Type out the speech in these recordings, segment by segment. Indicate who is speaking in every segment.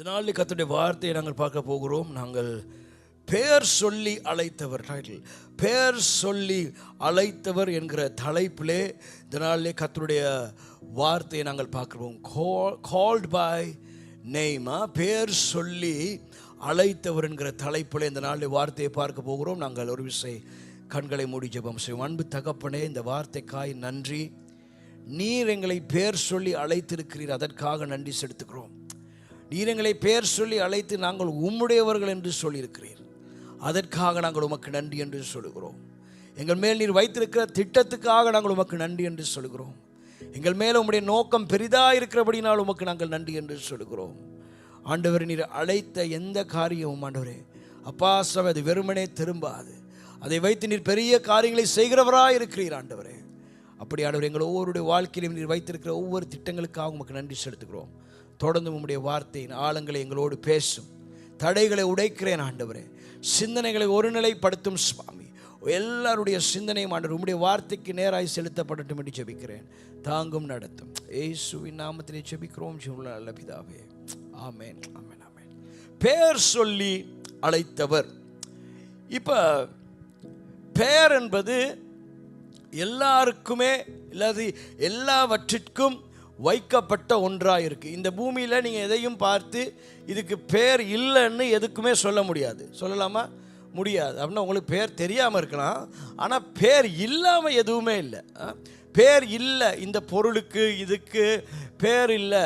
Speaker 1: இந்த நாளில் கர்த்தருடைய வார்த்தையை நாங்கள் பார்க்க போகிறோம். நாங்கள் பெயர் சொல்லி அழைத்தவர், டைட்டில் பெயர் சொல்லி அழைத்தவர் என்கிற தலைப்பிலே இந்த நாளிலே கர்த்தருடைய வார்த்தையை நாங்கள் பார்க்கிறோம். கால்ட் பை நேம், பெயர் சொல்லி அழைத்தவர் என்கிற தலைப்பிலே இந்த நாளில் வார்த்தையை பார்க்க போகிறோம். நாங்கள் ஒரு விஷயம் கண்களை மூடி ஜெபம் செய்வோம். அன்பு தகப்பனே, இந்த வார்த்தைக்காய் நன்றி. நீர் எங்களை பெயர் சொல்லி அழைத்திருக்கிறீர், அதற்காக நன்றி செலுத்துகிறோம். நீர் எங்களை பெயர் சொல்லி அழைத்து நாங்கள் உம்முடையவர்கள் என்று சொல்லியிருக்கிறீர், அதற்காக நாங்கள் உமக்கு நன்றி என்று சொல்லுகிறோம். எங்கள் மேல் நீர் வைத்திருக்கிற திட்டத்துக்காக நாங்கள் உமக்கு நன்றி என்று சொல்லுகிறோம். எங்கள் மேல் உம்முடைய நோக்கம் பெரிதாக இருக்கிறபடினால் உமக்கு நாங்கள் நன்றி என்று சொல்லுகிறோம். ஆண்டவர், நீர் அழைத்த எந்த காரியமும் ஆண்டவரே அப்பா சபை அது வெறுமனே திரும்பாது. அதை வைத்து நீர் பெரிய காரியங்களை செய்கிறவராக இருக்கிறீர் ஆண்டவரே. அப்படி ஆண்டவர், எங்கள் ஒவ்வொருடைய வாழ்க்கையிலும் நீர் வைத்திருக்கிற ஒவ்வொரு திட்டங்களுக்காக உமக்கு நன்றி செலுத்துகிறோம். தொடர்ந்து உம்முடைய வார்த்தையின் ஆழங்களை எங்களோடு பேசும். தடைகளை உடைக்கிறேன் ஆண்டவரே. சிந்தனைகளை ஒருநிலைப்படுத்தும் சுவாமி. எல்லாருடைய சிந்தனையும் ஆண்டவர் உம்முடைய வார்த்தைக்கு நேராய் செலுத்தப்படட்டும் என்று ஜெபிக்கிறேன். தாங்கும் நடத்தும் இயேசுவின் நாமத்திலே ஜெபிக்கிறோம் ஜீவனுள்ள நல்ல பிதாவே, ஆமென், ஆமென், ஆமென். பெயர் சொல்லி அழைத்தவர். இப்போ பெயர் என்பது எல்லாருக்குமே இல்லாது எல்லாவற்றிற்கும் வைக்கப்பட்ட ஒன்றாக இருக்குது. இந்த பூமியில் நீங்கள் எதையும் பார்த்து இதுக்கு பேர் இல்லைன்னு எதுக்குமே சொல்ல முடியாது. சொல்லலாமா? முடியாது. அப்படின்னா உங்களுக்கு பேர் தெரியாமல் இருக்கலாம், ஆனால் பேர் இல்லாமல் எதுவுமே இல்லை. பேர் இல்லை, இந்த பொருளுக்கு இதுக்கு பேர் இல்லை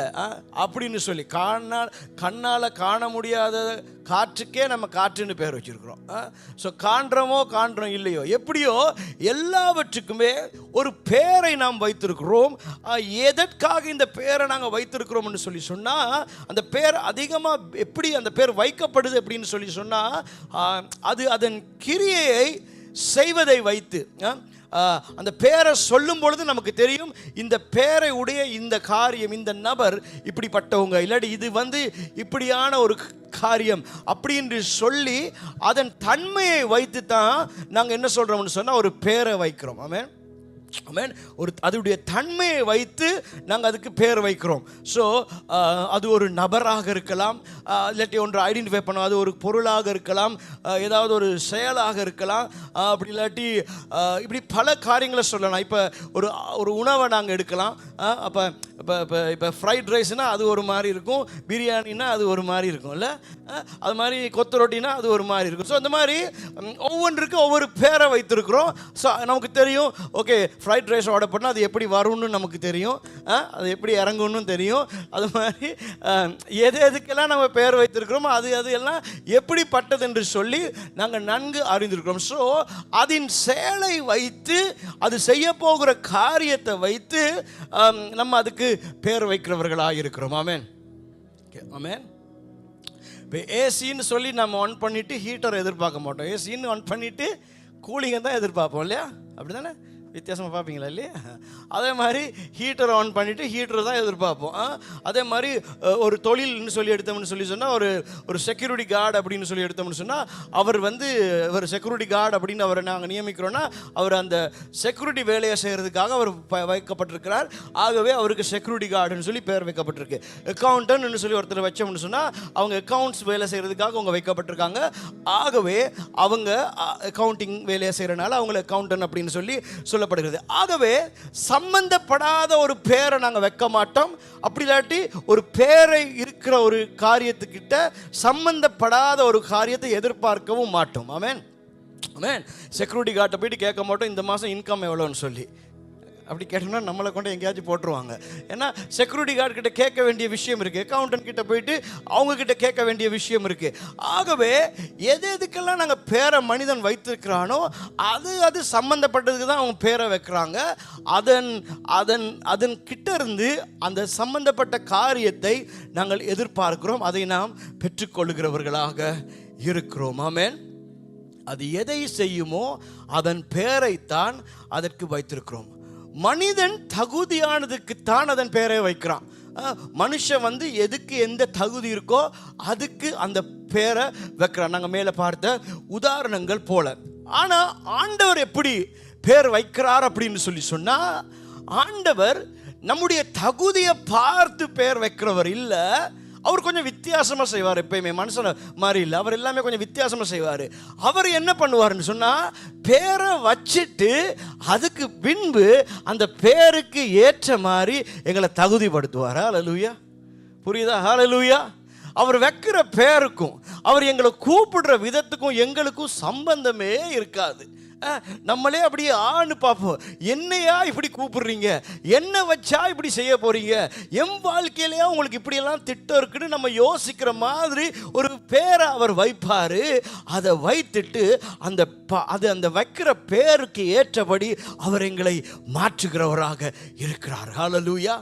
Speaker 1: அப்படின்னு சொல்லி கண்ணால் காண முடியாத காற்றுக்கே நம்ம காற்றுன்னு பேர் வச்சுருக்கிறோம். ஸோ காண்றோம் இல்லையோ, எப்படியோ எல்லாவற்றுக்குமே ஒரு பேரை நாம் வைத்திருக்கிறோம். எதற்காக இந்த பேரை நாங்கள் வைத்திருக்கிறோம்னு சொல்லி சொன்னால், அந்த பேர் அதிகமாக எப்படி அந்த பேர் வைக்கப்படுது அப்படின்னு சொல்லி சொன்னால், அது அதன் கிரியையை செய்வதை வைத்து அந்த பேரை சொல்லும் பொழுது நமக்கு தெரியும், இந்த பேரை உடைய இந்த காரியம், இந்த நபர் இப்படிப்பட்டவங்க, இல்லாட்டி இது இப்படியான ஒரு காரியம் அப்படின்னு சொல்லி அதன் தன்மையை வைத்து தான் நாங்கள் என்ன சொல்கிறோம்னு சொன்னால் ஒரு பேரை வைக்கிறோம். ஆமென், ஆமென். அதனுடைய தன்மையை வைத்து நாங்கள் அதுக்கு பேர் வைக்கிறோம். ஸோ அது ஒரு நபராக இருக்கலாம், இல்லாட்டி ஒன்று ஐடென்டிஃபை பண்ணோம், அது ஒரு பொருளாக இருக்கலாம், ஏதாவது ஒரு செயலாக இருக்கலாம், அப்படி இல்லாட்டி இப்படி பல காரியங்களை சொல்லலாம். இப்போ ஒரு உணவை நாங்கள் எடுக்கலாம். அப்போ இப்போ ஃப்ரைட் ரைஸ்னால் அது ஒரு மாதிரி இருக்கும், பிரியாணின்னா அது ஒரு மாதிரி இருக்கும்ல, அது மாதிரி கொத்து ரொட்டினா அது ஒரு மாதிரி இருக்கும். ஸோ அந்த மாதிரி ஒவ்வொன்றுக்கும் ஒவ்வொரு பேரை வைத்திருக்கிறோம். ஸோ நமக்கு தெரியும், ஓகே ஃப்ரைட் ரைஸ் ஆர்டர் பண்ணால் அது எப்படி வரும்னு நமக்கு தெரியும், அது எப்படி இறங்கும்னு தெரியும். அது மாதிரி எதுக்கெல்லாம் நம்ம பேர் வைத்திருக்கிறோமோ அது எல்லாம் எப்படிப்பட்டது என்று சொல்லி நாங்கள் நன்கு அறிந்திருக்கிறோம். ஸோ அதன் செயலை வைத்து, அது செய்ய போகிற காரியத்தை வைத்து நம்ம அதுக்கு பேர் வைக்கிறவர்களாக இருக்கிறோம். ஆமென், ஆமென். இப்போ ஏசின்னு சொல்லி நம்ம ஆன் பண்ணிவிட்டு ஹீட்டரை எதிர்பார்க்க மாட்டோம். ஏசின்னு ஆன் பண்ணிவிட்டு கூலிங்கை தான் எதிர்பார்ப்போம் இல்லையா? அப்படி தானே? வித்தியாசமாக பார்ப்பீங்களா இல்லையா? அதே மாதிரி ஹீட்டரை ஆன் பண்ணிவிட்டு ஹீட்டரை தான் எதிர்பார்ப்போம். அதே மாதிரி ஒரு தொழில்னு சொல்லி எடுத்தோம்னு சொல்லி சொன்னால், ஒரு செக்யூரிட்டி கார்டு அப்படின்னு சொல்லி எடுத்தோம்னு சொன்னால், அவர் செக்யூரிட்டி கார்டு அப்படின்னு அவரை நாங்கள் நியமிக்கிறோன்னா, அவர் அந்த செக்யூரிட்டி வேலையை செய்கிறதுக்காக அவர் வைக்கப்பட்டிருக்கிறார். ஆகவே அவருக்கு செக்யூரிட்டி கார்டுன்னு சொல்லி பேர் வைக்கப்பட்டிருக்கு. அக்கௌண்டன்ட்னு சொல்லி ஒருத்தர் வச்சோம்னு சொன்னால், அவங்க அக்கௌண்ட்ஸ் வேலை செய்கிறதுக்காக அவங்க வைக்கப்பட்டிருக்காங்க. ஆகவே அவங்க அக்கௌண்டிங் வேலையை செய்கிறனால அவங்களை அக்கௌண்டன்ட் அப்படின்னு சொல்லி சொல்லப்படுகிறது. ஆகவே சம்பந்தப்படாத ஒரு பேரை நாங்கள் வைக்க மாட்டோம். அப்படி இல்லாட்டி ஒரு பேரை இருக்கிற ஒரு காரியத்துக்கிட்ட சம்பந்தப்படாத ஒரு காரியத்தை எதிர்பார்க்கவும் மாட்டோம். ஆமென், ஆமென். செக்யூரிட்டி கார்டை போயிட்டு கேட்க மாட்டோம், இந்த மாதம் இன்கம் எவ்வளோன்னு சொல்லி. அப்படி கேட்டோம்னா நம்மளை கொண்டு எங்கேயாச்சும் போட்டுருவாங்க. ஏன்னா செக்யூரிட்டி கார்டு கிட்ட கேட்க வேண்டிய விஷயம் இருக்குது, அக்கௌண்டன்ட் கிட்ட போயிட்டு அவங்கக்கிட்ட கேட்க வேண்டிய விஷயம் இருக்குது. ஆகவே எதுக்கெல்லாம் நாங்கள் பேரை மனிதன் வைத்திருக்கிறானோ அது சம்மந்தப்பட்டதுக்கு தான் அவங்க பேரை வைக்கிறாங்க. அதன் கிட்ட இருந்து அந்த சம்பந்தப்பட்ட காரியத்தை நாங்கள் எதிர்பார்க்கிறோம், அதை நாம் பெற்றுக்கொள்கிறவர்களாக இருக்கிறோம். ஆமென். அது எதை செய்யுமோ அதன் பேரைத்தான் அதற்கு வைத்திருக்கிறோம். மனிதன் தகுதியானதுக்குத்தான் அதன் பேரை வைக்கிறான். மனுஷன் எதுக்கு எந்த தகுதி இருக்கோ அதுக்கு அந்த பேரை வைக்கிறான். நாங்கள் மேலே பார்த்த உதாரணங்கள் போல. ஆனால் ஆண்டவர் எப்படி பேர் வைக்கிறார் அப்படின்னு சொல்லி சொன்னால், ஆண்டவர் நம்முடைய தகுதியை பார்த்து பேர் வைக்கிறவர் இல்லை, அவர் கொஞ்சம் வித்தியாசமாக செய்வார். எப்பயுமே மனுஷன் மாதிரி இல்லை, அவர் எல்லாமே கொஞ்சம் வித்தியாசமாக செய்வார். அவர் என்ன பண்ணுவார்னு சொன்னால், பேரை வச்சுட்டு அதுக்கு பின்பு அந்த பேருக்கு ஏற்ற மாதிரி எங்களை தகுதிப்படுத்துவார். ஹல்லேலூயா, புரியுதா? ஹல்லேலூயா. அவர் வைக்கிற பேருக்கும் அவர் எங்களை கூப்பிடுற விதத்துக்கும் எங்களுக்கும் சம்பந்தமே இருக்காது. நம்மளே அப்படியே ஆன்னு பார்ப்போம், என்னையா இப்படி கூப்பிடுறீங்க, என்ன வச்சா இப்படி செய்ய போறீங்க, என் வாழ்க்கையிலேயே உங்களுக்கு இப்படியெல்லாம் திட்டம் இருக்குன்னு நம்ம யோசிக்கிற மாதிரி ஒரு பேரை அவர் வைப்பார். அதை வைத்துட்டு அந்த வைக்கிற பேருக்கு ஏற்றபடி அவர் எங்களை மாற்றுகிறவராக இருக்கிறார். ஹல்லேலூயா,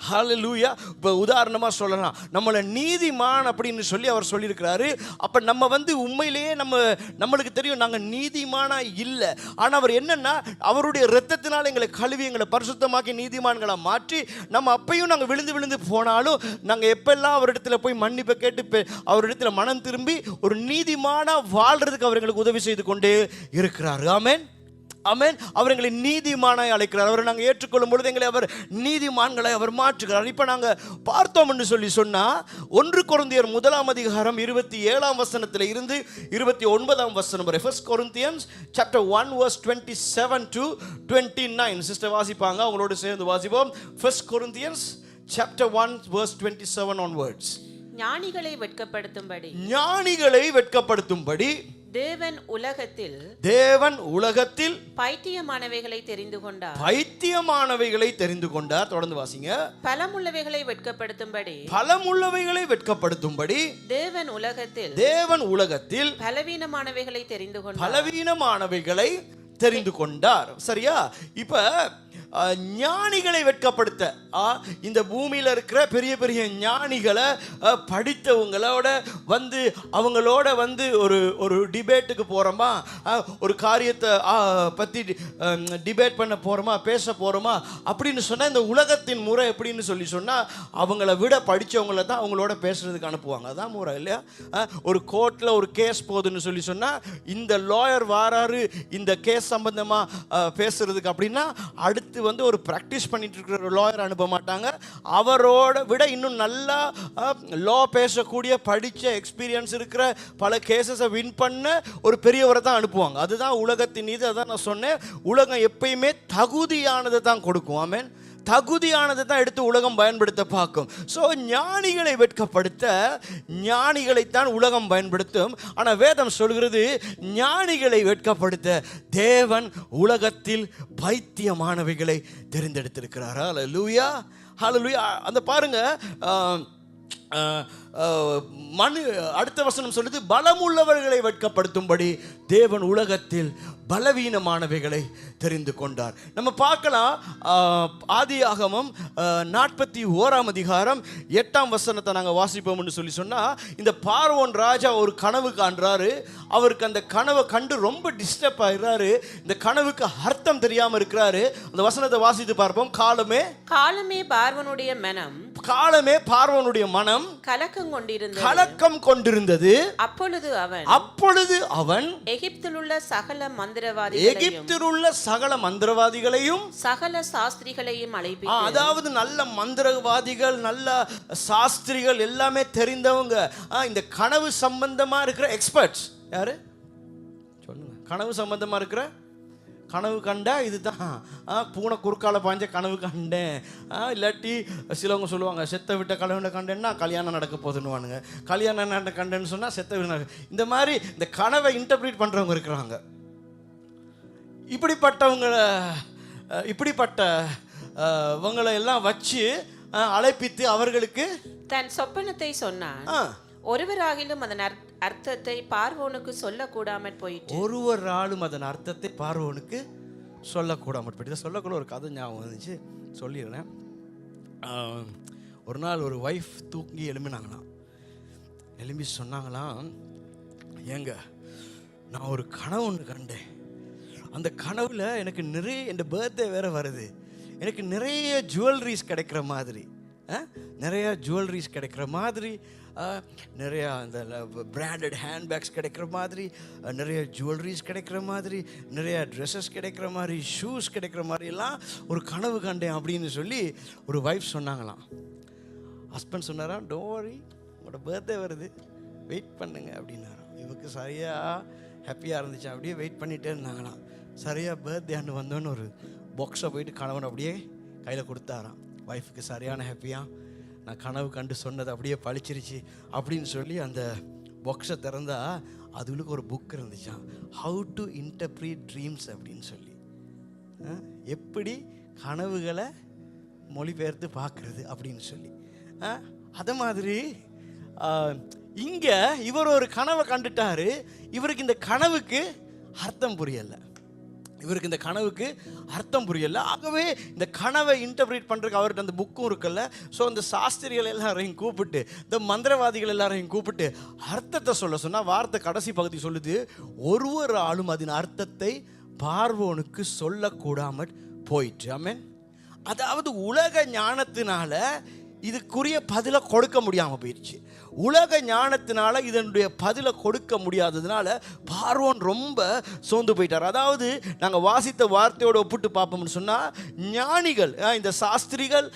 Speaker 1: ஹல்லேலூயா. இப்போ உதாரணமாக சொல்லலாம், நம்மளை நீதிமான் அப்படின்னு சொல்லி அவர் சொல்லியிருக்கிறாரு. அப்போ நம்ம உண்மையிலேயே நம்மளுக்கு தெரியும் நாங்கள் நீதிமானாக இல்லை. ஆனால் அவர் என்னென்னா, அவருடைய இரத்தத்தினால் எங்களை கழுவி எங்களை பரிசுத்தமாக்கி நீதிமான்களை மாற்றி, நம்ம அப்பையும் நாங்கள் விழுந்து விழுந்து போனாலும் நாங்கள் எப்பெல்லாம் அவரிடத்துல போய் மன்னிப்பை கேட்டு அவரிடத்துல மனம் திரும்பி ஒரு நீதிமானாக வாழ்கிறதுக்கு அவர் எங்களுக்கு உதவி செய்து கொண்டே இருக்கிறார். ஆமென், ஆமென். அவர் எங்களை நீதிமானாய் அழைக்கிறார். அவரை நாங்கள் ஏற்றுக்கொள்ளும் பொழுது எங்களை அவர் நீதிமான்களை அவர் மாற்றுகிறார். இப்போ நாங்கள் பார்த்தோம் என்று சொன்னால் 1 கொரிந்தியர் 1 27 வசனத்தில் இருந்து 29 வசனம் வரை. 1 Corinthians chapter 1 verse 27 to 29 sister வாசிப்பாங்க, அவங்களோடு சேர்ந்து வாசிப்போம். 1 Corinthians chapter 1 verse 27 onwards.
Speaker 2: ஞானிகளை வெட்கப்படுத்தும்படி தேவன் உலகத்தில் பைத்தியமானவைகளை தெரிந்து கொண்டார். தொடர்ந்து வாசிங்க. பலமுள்ளவைகளை வெட்கப்படுத்தும்படி தேவன் உலகத்தில் பலவீனமானவைகளை தெரிந்து கொண்டார். சரியா? இப்ப ஞானிகளை வெட்கப்படுத்த, இந்த பூமியில் இருக்கிற பெரிய பெரிய ஞானிகளை படித்தவங்களோட அவங்களோட ஒரு டிபேட்டுக்கு போகிறோமா, ஒரு காரியத்தை பற்றி டிபேட் பண்ண போகிறோமா, பேச போகிறோமா அப்படின்னு சொன்னால், இந்த உலகத்தின் முறை எப்படின்னு சொன்னால், அவங்கள விட படித்தவங்கள தான் அவங்களோட பேசுறதுக்கு அனுப்புவாங்க. அதான் முறை இல்லையா? ஒரு கோர்ட்டில் ஒரு கேஸ் போகுதுன்னு சொன்னால், இந்த லாயர் வாராரு இந்த கேஸ் சம்பந்தமாக பேசுறதுக்கு அப்படின்னா, அடுத்து ஒரு பிராக்டிஸ் பண்ணிட்டு இருக்கிற ஒரு லாயர் அனுப்ப மாட்டாங்க. அவரோட விட இன்னும் நல்லா லா பேசக்கூடிய, படித்த எக்ஸ்பீரியன்ஸ் இருக்கிற, பல கேசஸை வின் பண்ண ஒரு பெரியவரை தான் அனுப்புவாங்க. அதுதான் உலகத்தின் இது. அதான் நான் சொன்னேன், உலகம் எப்பயுமே தகுதியானதை தான் கொடுக்கும். ஆமென். தகுதியானதை தான் எடுத்து உலகம் பயன்படுத்த பார்க்கும். ஸோ ஞானிகளை வெட்கப்படுத்த ஞானிகளைத்தான் உலகம் பயன்படுத்தும். ஆனால் வேதம் சொல்கிறது, ஞானிகளை வெட்கப்படுத்த தேவன் உலகத்தில் பைத்தியமானவைகளை தெரிந்தெடுத்திருக்கிறார். ஹல்லேலூயா, ஹல்லேலூயா. அந்த பாருங்க, அடுத்த வசனம் சொல்லுது, பலமுள்ளவர்களை வெட்கப்படுத்தும்படி தேவன் உலகத்தில் பலவீனமானவைகளை தெரிந்து கொண்டார். நம்ம பார்க்கலாம், ஆதியாகமம் 41 8 வசனத்தை நாங்கள் வாசிப்போம்னு சொன்னால், இந்த பார்வோன் ராஜா ஒரு கனவு காண்றாரு. அவருக்கு அந்த கனவை கண்டு ரொம்ப டிஸ்டர்ப் ஆகிறாரு. இந்த கனவுக்கு அர்த்தம் தெரியாமல் இருக்கிறாரு. அந்த வசனத்தை வாசித்து பார்ப்போம். காலமே பார்வோனுடைய மனம் கலக்கம் கொண்டிருந்தது. அப்பொழுது அவன் எகிப்தில் உள்ள சகல மந்திரவாதிகளையும் சகல சாஸ்திரிகளையும் அழைப்பித்து, அதாவது நல்ல மந்திரவாதிகள், நல்ல சாஸ்திரிகள், எல்லாமே தெரிந்தவங்க, இந்த கனவு சம்பந்தமா இருக்கிற எக்ஸ்பர்ட்ஸ். யாரு சொல்லுங்க? கனவு சம்பந்தமா இருக்கிற, கனவு கண்டா இதுதான், பூனை குறுக்கால பாஞ்ச கனவு கண்டேன், இல்லாட்டி சிலவங்க சொல்லுவாங்க செத்த விட்ட கனவு கண்டேன்னா கல்யாணம் நடக்க போதுன்னுவானுங்க. கல்யாணம் கண்டேன்னு சொன்னால் செத்த விட. இந்த மாதிரி இந்த கனவை இன்டர்பிரேட் பண்ணுறவங்க இருக்கிறாங்க. இப்படிப்பட்டவங்களை எல்லாம் வச்சு அழைப்பித்து அவர்களுக்கு தன் சொப்பனத்தை சொன்னான். ஒருவராகிலும் அதன் அர்த்தத்தை பார்வோனுக்கு சொல்லக்கூடாமல் போயிட்டு.
Speaker 1: ஒருவராலும் அதன் அர்த்தத்தை பார்வோனுக்கு சொல்லக்கூடாமல் போயிட்டு. சொல்லக்கூட ஒரு கதை ஞாபகம் வந்துச்சு, சொல்லிடுறேன். ஒரு நாள் ஒரு ஒய்ஃப் தூங்கி எழும்பினாங்களாம். எழும்பி சொன்னாங்களாம், ஏங்க நான் ஒரு கனவு ஒன்று கண்டேன். அந்த கனவுல எனக்கு நிறைய, என் பர்த்டே வேற வருது, எனக்கு நிறைய ஜுவல்லரிஸ் கிடைக்கிற மாதிரி, நிறையா அந்த பிராண்டட் ஹேண்ட்பேக்ஸ் கிடைக்கிற மாதிரி, நிறைய ஜுவல்லரிஸ் கிடைக்கிற மாதிரி, நிறையா ட்ரெஸ்ஸஸ் கிடைக்கிற மாதிரி, ஷூஸ் கிடைக்கிற மாதிரிலாம் ஒரு கனவு கண்டேன் அப்படின்னு சொல்லி ஒரு ஒய்ஃப் சொன்னாங்களாம். ஹஸ்பண்ட் சொன்னாரா, டோன்ட் வரி, உங்களோட பர்த்டே வருது, வெயிட் பண்ணுங்க அப்படின்னாராம். இவருக்கு சரியாக ஹாப்பியாக இருந்துச்சு. அப்படியே வெயிட் பண்ணிகிட்டே இருந்தாங்களாம். சரியாக பர்த்டே அன்று வந்தோன்னு ஒரு பாக்ஸை போயிட்டு கணவன் அப்படியே கையில் கொடுத்தாராம். ஒய்ஃபுக்கு சரியான ஹாப்பியாக, நான் கனவு கண்டு சொன்னது அப்படியே பழிச்சிருச்சு அப்படின்னு சொல்லி அந்த பாக்ஸை திறந்தா அதுகளுக்கு ஒரு புக் இருந்துச்சான், ஹவு டு இன்டர்பிரீட் ட்ரீம்ஸ் அப்படின்னு சொல்லி. எப்படி கனவுகளை மொழிபெயர்த்து பார்க்குறது அப்படின்னு சொல்லி. அது மாதிரி இங்கே இவர் ஒரு கனவை கண்டுட்டாரு. இவருக்கு இந்த கனவுக்கு அர்த்தம் புரியலை. ஆகவே இந்த கனவை இன்டர்பிரேட் பண்ணுறதுக்கு அவர்கிட்ட அந்த புக்கும் இருக்குல்ல. ஸோ அந்த சாஸ்திரிகள் எல்லாரையும் கூப்பிட்டு, இந்த மந்திரவாதிகள் எல்லாரையும் கூப்பிட்டு அர்த்தத்தை சொல்ல சொன்னால், வார்த்தை கடைசி பகுதி சொல்லுது, ஒருவர் ஆளும் அதன் அர்த்தத்தை பார்வோனுக்கு சொல்லக்கூடாமல் போயிட்டு. ஆமென். அதாவது உலக ஞானத்தினால இதுக்குரிய பதிலை கொடுக்க முடியாமல் போயிடுச்சு. உலக ஞானத்தினால இதனுடைய பதிலை கொடுக்க முடியாததுனால பார்வோன் ரொம்ப சோர்ந்து போயிட்டார். அதாவது நாங்கள் வாசித்த வார்த்தையோடு ஒப்பிட்டு பார்ப்போம்னு சொன்னால், ஞானிகள், இந்த சாஸ்திரிகள்,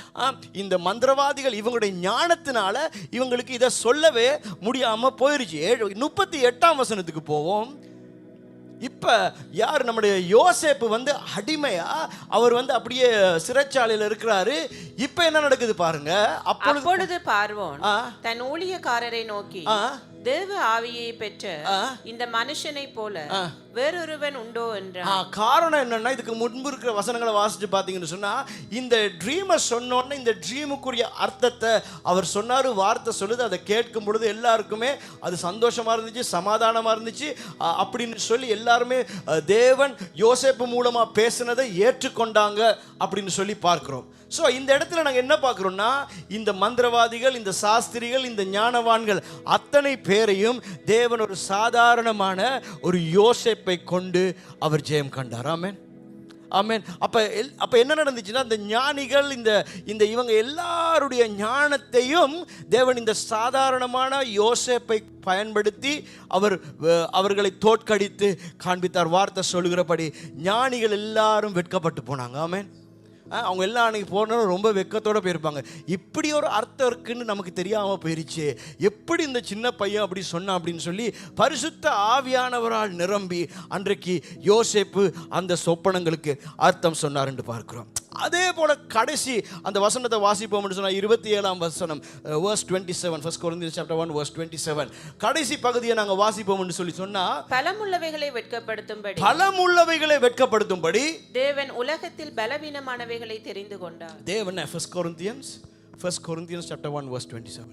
Speaker 1: இந்த மந்திரவாதிகள், இவங்களுடைய ஞானத்தினால இவங்களுக்கு இதை சொல்லவே முடியாமல் போயிடுச்சு. 38ஆம் வசனத்துக்கு போவோம். இப்போ யார்? நம்முடைய யோசேப்பு அடிமையா அவர் அப்படியே சிறைச்சாலையில் இருக்கிறாரு. இப்போ என்ன நடக்குது பாருங்க.
Speaker 3: அப்பொழுது பார்வோன் தன் ஊழியக்காரரை நோக்கி, தேவ ஆவியை பெற்ற இந்த மனுஷனை போல வேறொருவன் உண்டோ என்றார்.
Speaker 1: காரணம் என்னன்னா, இதுக்கு முன்பு இருக்கிற வசனங்களை வாசிச்சு பார்த்தீங்கன்னு சொன்னா, இந்த ட்ரீமை சொன்னோன்னே இந்த ட்ரீமுக்குரிய அர்த்தத்தை அவர் சொன்னாரு. வார்த்தை சொல்லுது. அதை கேட்கும் பொழுது எல்லாருக்குமே அது சந்தோஷமா இருந்துச்சு, சமாதானமா இருந்துச்சு அப்படின்னு சொல்லி எல்லாருமே தேவன் யோசேப்பு மூலமா பேசினதை ஏற்றுக்கொண்டாங்க அப்படின்னு சொல்லி பார்க்கிறோம். ஸோ இந்த இடத்துல நாங்கள் என்ன பார்க்குறோம்னா, இந்த மந்திரவாதிகள், இந்த சாஸ்திரிகள், இந்த ஞானவான்கள் அத்தனை பேரையும் தேவன் ஒரு சாதாரணமான ஒரு யோசேப்பை கொண்டு அவர் ஜெயம் கண்டார். ஆமென், ஆமென். அப்போ என்ன நடந்துச்சுன்னா, இந்த ஞானிகள், இந்த இவங்க எல்லாருடைய ஞானத்தையும் தேவன் இந்த சாதாரணமான யோசேப்பை பயன்படுத்தி அவர்களை தோற்கடித்து காண்பித்தார். வார்த்தை சொல்லுகிறபடி ஞானிகள் எல்லாரும் வெட்கப்பட்டு போனாங்க. ஆமென். அவங்க எல்லாம் அன்றைக்கி போனோம் ரொம்ப வெக்கத்தோடு போயிருப்பாங்க. இப்படி ஒரு அர்த்தம் இருக்குன்னு நமக்கு தெரியாமல் போயிருச்சு, எப்படி இந்த சின்ன பையன் அப்படி சொன்னான் அப்படின்னு சொல்லி பரிசுத்த ஆவியானவரால் நிரம்பி அன்றைக்கு யோசேப்பு அந்த சொப்பனங்களுக்கு அர்த்தம் சொன்னார் என்று பார்க்கிறோம். அதே போல கடைசி அந்த வசனத்தை வாசிப்போம்னு சொன்னால் 27ஆம் வசனம், verse 27, 1 Corinthians chapter 1 verse 27, கடைசி பகுதியை நாங்கள் வாசிப்போம்னு சொல்லி சொன்னால்,
Speaker 3: பலமுள்ளவைகளை வெட்கப்படுத்தும்படி
Speaker 1: தேவன்
Speaker 3: உலகத்தில் பலவீனமானவைகளை தெரிந்து கொண்டார்.
Speaker 1: தேவன் 1 Corinthians chapter 1 verse 27,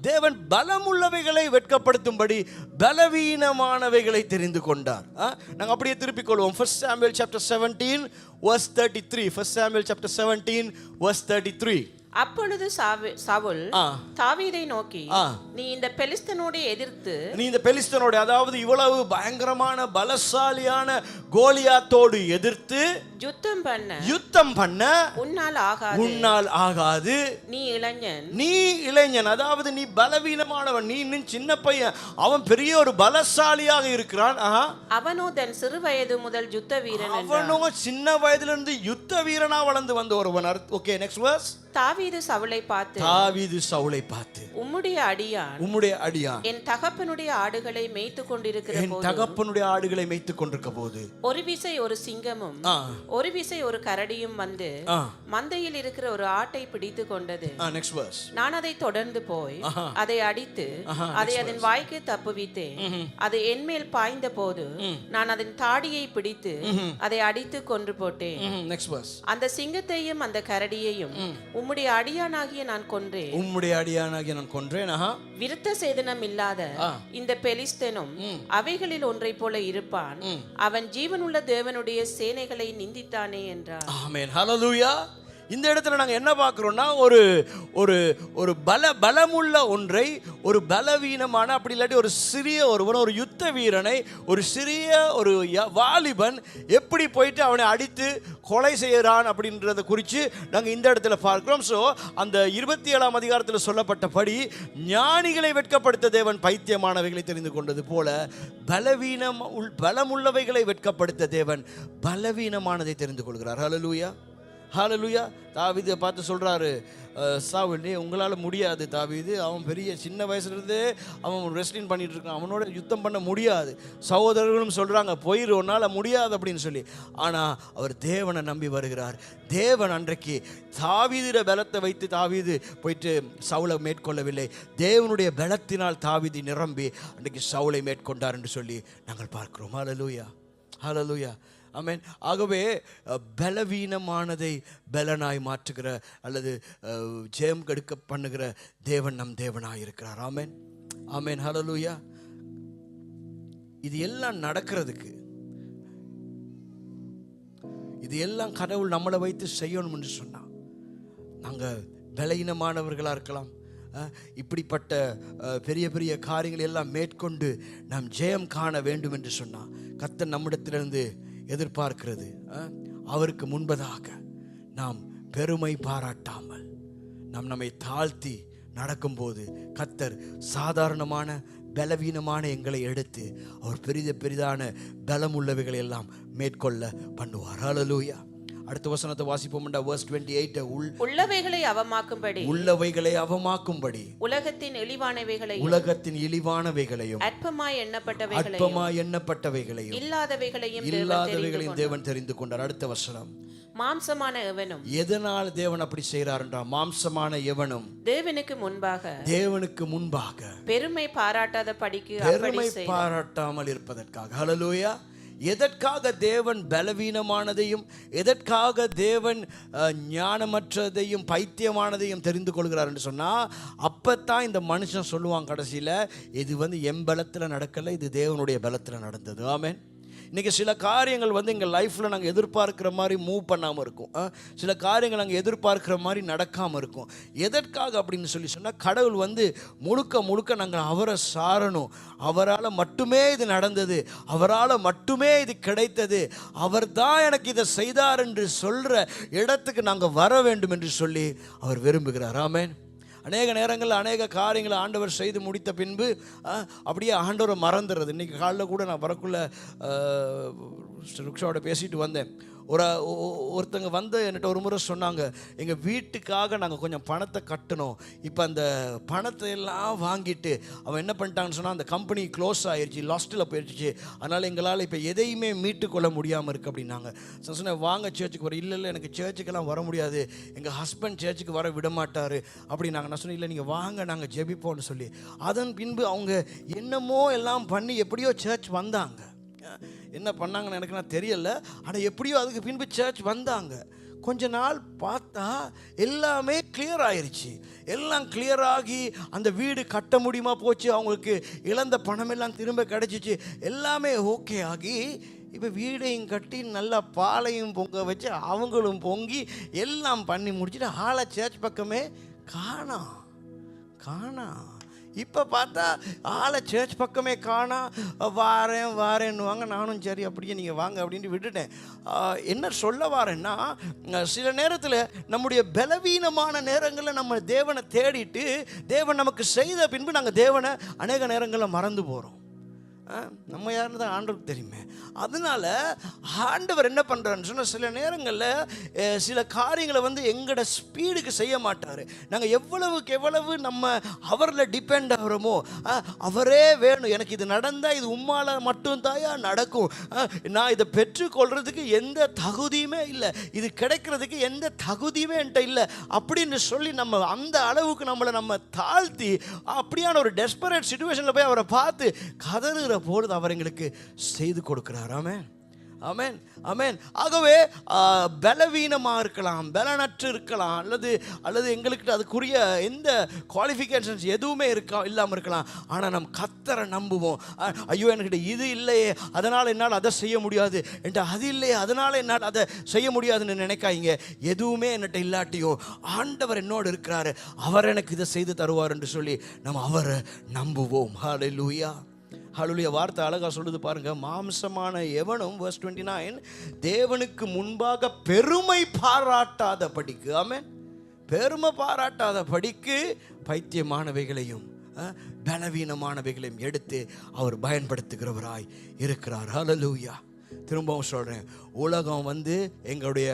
Speaker 1: தேவன் பலமுள்ளவைகளை வெட்கப்படுத்தும்படி பலவீனமானவைகளை தெரிந்து கொண்டார். நாங்கள் அப்படியே திருப்பிக் கொள்வோம். 1 Samuel chapter 17 verse 33. 1 Samuel chapter 17 verse 33.
Speaker 3: அப்பொழுது சவுல் தாவீதை நோக்கி, நீ இந்த பெலிஸ்தனோடு, அதாவது இவ்வளவு பயங்கரமான பலசாலியான கோலியாத்தோடு எதிர்த்து யுத்தம் பண்ண உன்னால் ஆகாது. நீ
Speaker 1: இளைஞன், அதாவது நீ பலவீனமானவன், நீ இன்னும் சின்ன பையன், அவன் பெரிய ஒரு பலசாலியாக இருக்கிறான்.
Speaker 3: அவனோ தன் சிறு வயது முதல் யுத்த வீரன்.
Speaker 1: அவனோ சின்ன வயதிலிருந்து யுத்த வீரனா வளர்ந்து வந்த ஒருவன். Okay, next verse.
Speaker 3: தாவீது சவுலை பார்த்து, உம்முடைய அடியான் என் தகப்பனுடைய ஆடுகளை மேய்த்து கொண்டிருக்கிற போது ஒரு விசை ஒரு சிங்கமும் ஒரு விசை ஒரு கரடியும் வந்து மந்தையில் இருக்கிற ஒரு ஆட்டை பிடித்து கொண்டது. நான் அதை தொடர்ந்து போய் அதை அடித்து அதை அதன் வாய்க்கு தப்புவித்தேன். அது என் மேல் பாய்ந்த போது நான் அதன் தாடியை பிடித்து அதை அடித்து கொன்று போட்டேன். அந்த சிங்கத்தையும் அந்த கரடியையும் உம்முடைய அடியானாகிய நான் கொன்றேன். விருத்த சேதனம் இல்லாத இந்த பெலிஸ்தனும் அவைகளில் ஒன்றை போல இருப்பான். அவன் ஜீவனுள்ள தேவனுடைய சேனைகளை நிந்தித்தானே என்றார்.
Speaker 1: ஆமென், ஹல்லேலூயா. இந்த இடத்துல நாங்கள் என்ன பார்க்குறோம்னா, ஒரு பலமுள்ள ஒன்றை ஒரு பலவீனமான, அப்படி இல்லாட்டி ஒரு சிறிய ஒரு யுத்த வீரனை, ஒரு சிறிய ஒரு வாலிபன் எப்படி போயிட்டு அவனை அடித்து கொலை செய்கிறான் அப்படின்றத குறித்து நாங்கள் இந்த இடத்துல பார்க்கிறோம். ஸோ அந்த 27ஆம் அதிகாரத்தில் சொல்லப்பட்டபடி ஞானிகளை வெட்கப்படுத்த தேவன் பைத்தியமானவைகளை தெரிந்து கொண்டது போல பலமுள்ளவைகளை வெட்கப்படுத்த தேவன் பலவீனமானதை தெரிந்து கொள்கிறார். ஹல்லேலூயா. ஹalleluya. தாவீதை பார்த்து சொல்றாரு, சவுல், உங்களால் முடியாது தாவீது, அவன் பெரிய சின்ன வயசுலேருந்தே அவன் ரெஸ்லிங் பண்ணிட்டு இருக்கான், அவனோட யுத்தம் பண்ண முடியாது. சகோதரர்களும் சொல்கிறாங்க, போயிரு, உன்னால் முடியாது அப்படின்னு சொல்லி. ஆனால் அவர் தேவனை நம்பி வருகிறார். தேவன் அன்றைக்கு தாவீதிட பலத்தை வைத்து தாவீது போயிட்டு சவுலை மேற்கொள்ளவில்லை. தேவனுடைய பலத்தினால் தாவீது நிரம்பி அன்றைக்கு சவுலை மேற்கொண்டார் என்று சொல்லி நாங்கள் பார்க்கிறோம். ஹல்லேலூயா, ஹல்லேலூயா, ஆமென். ஆகவே பலவீனமானதை பலனாய் மாற்றுகிற அல்லது ஜெயம் கெடுக்க பண்ணுகிற தேவன் நம் தேவனாய் இருக்கிறார். ஆமென், ஆமென், ஹல்லேலூயா. இது எல்லாம் நடக்கிறதுக்கு, இது எல்லாம் கடவுள் நம்மளை வைத்து செய்யணும் என்று சொன்னான். நாங்கள் பலவீனமானவர்களாக இருக்கலாம். இப்படிப்பட்ட பெரிய பெரிய காரியங்கள் எல்லாம் மேற்கொண்டு நாம் ஜெயம் காண வேண்டும் என்று சொன்னான். கர்த்தர் நம்மிடத்திலிருந்து எதிர்பார்க்கிறது, அவருக்கு முன்பதாக நாம் பெருமை பாராட்டாமல் நம்மை தாழ்த்தி நடக்கும்போது கர்த்தர் சாதாரணமான பலவீனமான எங்களை எடுத்து அவர் பெரிதான பலம் உள்ளவைகளை எல்லாம் மேற்கொள்ள பண்ணுவார். ஹல்லேலூயா. அடுத்த வசனத்தை வாசிப்போம். verse 28.
Speaker 3: உள்ளவைகளை அவமாக்கும்படி,
Speaker 1: உள்ளவைகளை அவமாக்கும்படி
Speaker 3: உலகத்தின் இழிவானவைகளையும்,
Speaker 1: உலகத்தின் இழிவானவைகளையும்,
Speaker 3: அற்பமாய்
Speaker 1: எண்ணப்பட்டவைகளையும்,
Speaker 3: இல்லாதவைகளையும்
Speaker 1: தேவன் தெரிந்து கொண்டார். அடுத்த வசனம்,
Speaker 3: மாம்சமான எவனும்.
Speaker 1: எதனால் தேவன் அப்படி செய்கிறார் என்றால், மாம்சமான எவனும்
Speaker 3: தேவனுக்கு முன்பாக பெருமை பாராட்டாத படிக்கு,
Speaker 1: பெருமை பாராட்டாமல் இருப்பதற்காக. ஹல்லேலூயா. எதற்காக தேவன் பலவீனமானதையும், எதற்காக தேவன் ஞானமற்றதையும் பைத்தியமானதையும் தெரிந்து கொள்கிறார் என்று சொன்னால், அப்பத்தான் இந்த மனுஷன் சொல்லுவான் கடைசியில், இது என் பலத்தில் நடக்கலை, இது தேவனுடைய பலத்தில் நடந்தது. ஆமென். இன்றைக்கி சில காரியங்கள் எங்கள் லைஃப்பில் நாங்கள் எதிர்பார்க்குற மாதிரி மூவ் பண்ணாமல் இருக்கும். சில காரியங்கள் நாங்கள் எதிர்பார்க்குற மாதிரி நடக்காமல் இருக்கும். எதற்காக அப்படின்னு சொன்னால், கடவுள் முழுக்க நாங்கள் அவரை சாரணும். அவரால் மட்டுமே இது நடந்தது, அவரால் மட்டுமே இது கிடைத்தது, அவர் தான் எனக்கு இதை செய்தார் என்று சொல்கிற இடத்துக்கு நாங்கள் வர வேண்டும் என்று சொல்லி அவர் விரும்புகிறார். ஆமென். அநேக நேரங்களில் அநேக காரியங்களை ஆண்டவர் செய்து முடித்த பின்பு அப்படியே ஆண்டவரை மறந்துடுறது. இன்றைக்கி காலையில் கூட நான் வரக்குள்ள ருக்ஷாவோட பேசிட்டு வந்தேன். ஒருத்தங்க என்கிட்ட ஒரு முறை சொன்னாங்க, எங்கள் வீட்டுக்காக நாங்கள் கொஞ்சம் பணத்தை கட்டணும், இப்போ அந்த பணத்தை எல்லாம் வாங்கிட்டு அவன் என்ன பண்ணிட்டான்னு சொன்னால், அந்த கம்பெனி க்ளோஸ் ஆயிடுச்சு, லாஸ்ட்டில் போயிடுச்சு, அதனால் எங்களால் இப்போ எதையுமே மீட்டுக்கொள்ள முடியாமல் இருக்குது அப்படின்னாங்க. சொன்னேன், வாங்க சர்ச்சுக்கு வர. இல்லை எனக்கு சர்ச்சுக்கெல்லாம் வர முடியாது, எங்கள் ஹஸ்பண்ட் சர்ச்சுக்கு வர விட மாட்டார் அப்படின்னாங்க. நான் சொன்னேன், இல்லை நீங்கள் வாங்க, நாங்கள் ஜெபிப்போம்னு சொல்லி. அதன் பின்பு அவங்க என்னமோ எல்லாம் பண்ணி எப்படியோ சர்ச் வந்தாங்க. என்ன பண்ணாங்கன்னு எனக்கு நான் தெரியல, ஆனால் எப்படியோ அதுக்கு பின்பு சர்ச் வந்தாங்க. கொஞ்ச நாள் பார்த்தா எல்லாமே கிளியர் ஆயிடுச்சு. எல்லாம் கிளியர் ஆகி அந்த வீடு கட்ட முடியுமா போச்சு, அவங்களுக்கு இழந்த பணமெல்லாம் திரும்ப கிடச்சிச்சு, எல்லாமே ஓகே ஆகி இப்போ வீடையும் கட்டி நல்லா பாலையும் பொங்க வச்சு அவங்களும் பொங்கி எல்லாம் பண்ணி முடிச்சுட்டு ஆளை சர்ச் பக்கமே காணோம். இப்போ பார்த்தா ஆளை சர்ச் பக்கமே காணா. வாரேன்னுவாங்க. நானும் சரி அப்படியே நீங்கள் வாங்க அப்படின்ட்டு விட்டுட்டேன். என்ன சொல்ல வாரேன்னா, சில நேரத்தில் நம்முடைய பலவீனமான நேரங்களில் நம்ம தேவனை தேடிட்டு தேவன் நமக்கு செய்த பின்பு நாங்கள் தேவனை அநேக நேரங்களில் மறந்து போகிறோம். நம்ம யாருன்னு தான் ஆண்டவருக்கு தெரியுமே. அதனால ஆண்டவர் என்ன பண்ணுறாருன்னு சொன்னால், சில நேரங்களில் சில காரியங்களை எங்களோட ஸ்பீடுக்கு செய்ய மாட்டார். நாங்கள் எவ்வளவுக்கு எவ்வளவு நம்ம அவரில் டிபெண்ட் ஆகிறோமோ, அவரே வேணும், எனக்கு இது நடந்தால் இது உம்மால் மட்டும்தாயா நடக்கும், நான் இதை பெற்றுக்கொள்கிறதுக்கு எந்த தகுதியுமே இல்லை, இது கிடைக்கிறதுக்கு எந்த தகுதியுமே என்கிட்ட இல்லை அப்படின்னு சொல்லி நம்ம அந்த அளவுக்கு நம்ம தாழ்த்தி அப்படியான ஒரு டெஸ்பரேட் சிச்சுவேஷனில் போய் அவரை பார்த்து கதறுகிற பொழுது அவர் எங்களுக்கு செய்து கொடுக்கிறார். ஆமென், ஆமென், ஆமென். ஆகவே பலவீனமாக இருக்கலாம், பலனற்று இருக்கலாம், அல்லது எங்களுக்கு அதுக்குரிய எந்த குவாலிஃபிகேஷன்ஸ் எதுவுமே இல்லாமல் இருக்கலாம். ஆனால் நம் கர்த்தரை நம்புவோம். ஐயோ என்கிட்ட இது இல்லையே அதனால் என்னால் அதை செய்ய முடியாது, என்கிட்ட அது இல்லையே அதனால் என்னால் அதை செய்ய முடியாதுன்னு நினைக்காதீங்க. எதுவுமே என்கிட்ட இல்லாட்டியோ ஆண்டவர் என்னோடு இருக்கிறாரு, அவர் எனக்கு இதை செய்து தருவார் என்று சொல்லி நம்ம அவரை நம்புவோம். ஹல்லேலூயா, ஹல்லேலூயா. வார்த்தை அழகா சொல்லுது பாருங்க. மாம்சமான எவனும் verse 29 தேவனுக்கு முன்பாக பெருமை பாராட்டாத படிக்கு. ஆமென். பெருமை பாராட்டாத படிக்கு பைத்தியமானவைகளையும் பலவீனமானவைகளையும் எடுத்து அவர் பயன்படுத்துகிறவராய் இருக்கிறார். ஹல்லேலூயா. திரும்பவும் சொல்கிறேன், உலகம் வந்து எங்களுடைய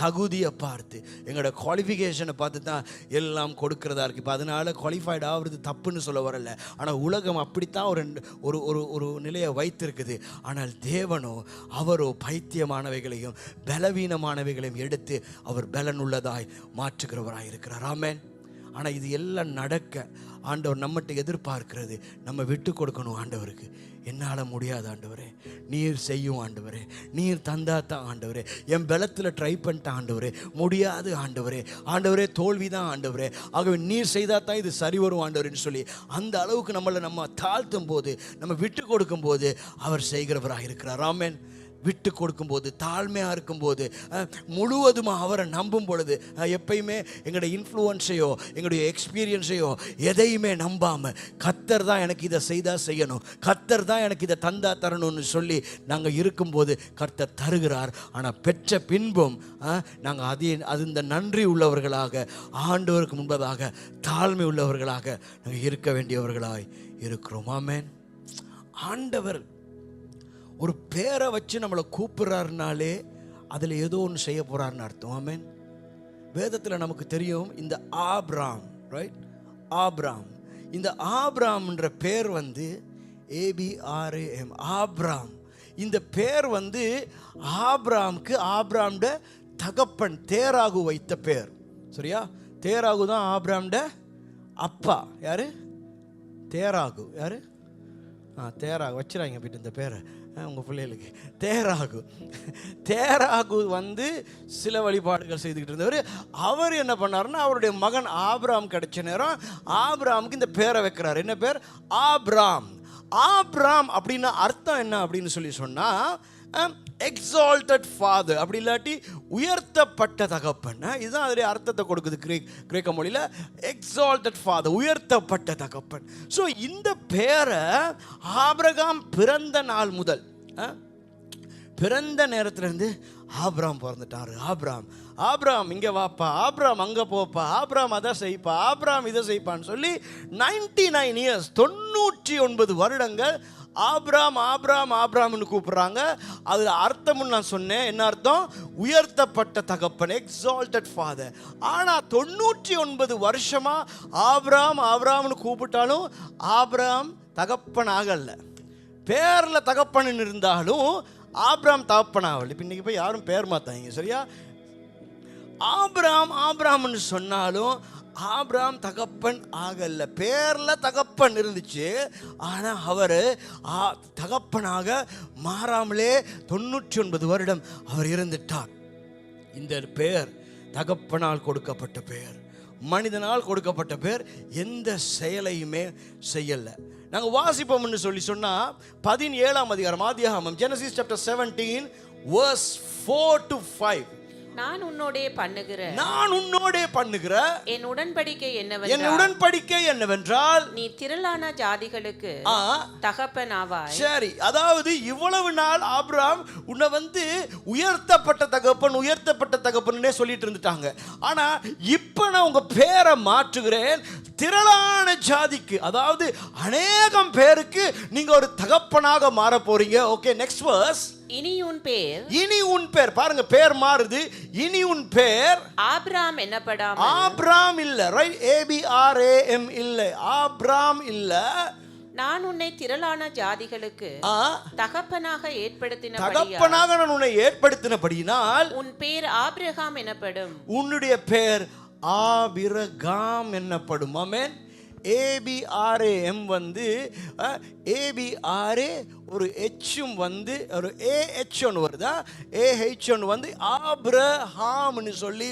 Speaker 1: தகுதியை பார்த்து, எங்களோட குவாலிஃபிகேஷனை பார்த்து தான் எல்லாம் கொடுக்கறதா இருக்குது. இப்போ அதனால் குவாலிஃபைட் ஆகிறது தப்புன்னு சொல்ல வரல. ஆனால் உலகம் அப்படித்தான் ஒரு ஒரு ஒரு நிலையை வைத்திருக்குது. ஆனால் தேவனோ அவரோ பைத்தியமானவைகளையும் பலவீனமானவைகளையும் எடுத்து அவர் பலனுள்ளதாய் மாற்றுகிறவராக இருக்கிறார். ஆமென். ஆனால் இது எல்லாம் நடக்க ஆண்டவர் நம்மகிட்ட எதிர்பார்க்கிறது, நம்ம விட்டு கொடுக்கணும். ஆண்டவருக்கு என்னால் முடியாது ஆண்டவரே, நீர் செய்யும் ஆண்டவரே, நீர் தந்தா தான் ஆண்டவரே, என் பலத்தில் ட்ரை பண்ணிட்டேன் ஆண்டவரே, முடியாது ஆண்டவரே, ஆண்டவரே தோல்வி தான் ஆண்டவரே, ஆகவே நீர் செய்தால் தான் இது சரி வரும் ஆண்டவர்னு சொல்லி அந்த அளவுக்கு நம்ம தாழ்த்தும் போது, நம்ம விட்டு கொடுக்கும் போது அவர் செய்கிறவராக இருக்கிறார். ஆமென். விட்டு கொடுக்கும்போது, தாழ்மையாக இருக்கும்போது, முழுவதுமாக அவரை நம்பும் பொழுது, எப்பயுமே எங்களுடைய இன்ஃப்ளூயன்ஸையோ எங்களுடைய எக்ஸ்பீரியன்ஸையோ எதையுமே நம்பாமல், கர்த்தர் தான் எனக்கு இதை செய்தால் செய்யணும், கர்த்தர் தான் எனக்கு இதை தந்தா தரணும்னு சொல்லி நாங்கள் இருக்கும்போது கர்த்தர் தருகிறார். ஆனால் பெற்ற பின்பும் நாங்கள் அது இந்த நன்றி உள்ளவர்களாக, ஆண்டவருக்கு முன்பதாக தாழ்மை உள்ளவர்களாக நாங்கள் இருக்க வேண்டியவர்களாய் இருக்கிறோம். ஆமென். ஆண்டவர் ஒரு பேரை வச்சு நம்மளை கூப்பிட்றாருனாலே அதில் ஏதோ ஒன்று செய்ய போகிறாருன்னு அர்த்தம். ஆமென். வேதத்தில் நமக்கு தெரியும், இந்த ஆபிராம், ரைட், ஆபிராம், இந்த ஆபிராம்ன்ற பேர் வந்து ABRAM, ஆபிராம். இந்த பேர் வந்து ஆபிராமுக்கு ஆபிராம்ட தகப்பன் தேராகு வைத்த பேர். சரியா? தேராகு தான் ஆபிராம்ட அப்பா. யாரு? தேராகு. யாரு? தேராகு வச்சுறாங்க போயிட்டு இந்த பேரை உங்கள் பிள்ளைகளுக்கு. தேராகு வந்து சில வழிபாடுகள் செய்துக்கிட்டு இருந்தவர். அவர் என்ன பண்ணாருன்னா, அவருடைய மகன் ஆபிராம் கிடைச்ச நேரம் ஆபிராமுக்கு இந்த பேரை வைக்கிறார். என்ன பேர்? ஆபிராம். ஆபிராம் அப்படின்னா அர்த்தம் என்ன அப்படின்னு சொல்லி சொன்னால், எக்ஸால்டட் ஃபாதர், அப்படி இல்லாட்டி உயர்த்தப்பட்ட தகப்பன். இதுதான் அதோடைய அர்த்தத்தை கொடுக்குது கிரேக்க மொழியில். எக்ஸால்டட் ஃபாதர், உயர்த்தப்பட்ட தகப்பன். ஸோ இந்த பேரை ஆபிரகாம் பிறந்த நாள் முதல், பிறந்த நேரத்திலேருந்து ஆபிராம் பிறந்துட்டார். ஆபிராம் இங்கே வாப்பா, ஆபிராம் அங்கே போப்பா, ஆபிராம் அதை செய்ப்பா, ஆபிராம் இதை செய்ப்பான்னு சொல்லி 99 இயர்ஸ், 99 வருடங்கள் ஆபிராம்னு கூப்பிடுறாங்க. அதில் அர்த்தம்னு நான் சொன்னேன். என்ன அர்த்தம்? உயர்த்தப்பட்ட தகப்பன், எக்ஸால்டட் ஃபாதர். ஆனால் 99 வருஷமா ஆபிராம்னு கூப்பிட்டாலும் ஆபிராம் தகப்பன் ஆகல. பேரில் தகப்பன் இருந்தாலும் ஆபிராம் தகப்பன் ஆகல. இப்போ இன்னைக்கு போய் யாரும் பேர் மாத்தாங்க. சரியா? ஆபிராம்னு சொன்னாலும் ஆபிராம் தகப்பன் ஆகல. பேரில் தகப்பன் இருந்துச்சு, ஆனால் அவர் தகப்பனாக மாறாமலே 99 வருடம் அவர் இருந்துட்டார். இந்த பேர் தகப்பனால் கொடுக்கப்பட்ட பேர், மனிதனால் கொடுக்கப்பட்ட பேர். எந்த செயலையுமே செய்யலை. நாங்கள் வாசிப்போம்னு சொல்லி சொன்னால் 17ஆம் அதிகாரம் ஆதியாகமம், Genesis chapter 17 verse 4 to 5.
Speaker 3: நான் உன்னோடே பண்ணுகிற என் உடன்படிக்கை என்னவென்றால் நீ திரளான ஜாதிகளுக்கு தகப்பன் ஆவாய்.
Speaker 1: சரி, அதாவது இவ்வளவு நாள் ஆபிராம் உன்னை வந்து உயர்த்தப்பட்ட தகப்பன்னே சொல்லிட்டு இருந்துட்டாங்க. ஆனா இப்ப நான் உங்க பேரை மாற்றுகிறேன், திரளான ஜாதிக்கு, அதாவது அநேகம் பேருக்கு நீங்க ஒரு தகப்பனாக மாற போறீங்க. Okay, next verse.
Speaker 3: இனி உன் பேர் பாருங்க, பேர் மாறுது. இனி உன் பேர் ஆபிராம் என்னப்படாமல்,
Speaker 1: ஆபிராம் இல்ல, ரைட், ABRAM இல்ல, ஆபிராம் இல்ல,
Speaker 3: நான் உன்னை திரளான ஜாதிகளுக்கு தகப்பனாக
Speaker 1: நான் உன்னை ஏற்படுத்தினபடியினால்
Speaker 3: உன் பேர் ஆபிரகாம் எனப்படும்.
Speaker 1: உன்னுடைய பேர் ஆபிரகாம் என்னப்படும். ஆமென். ABRAM வந்து ABRA ஒரு ஹெச்சும் வந்து ஒரு AH ஒன்று வருதா, AH ஒன்று வந்து ஆபிரஹாம்னு சொல்லி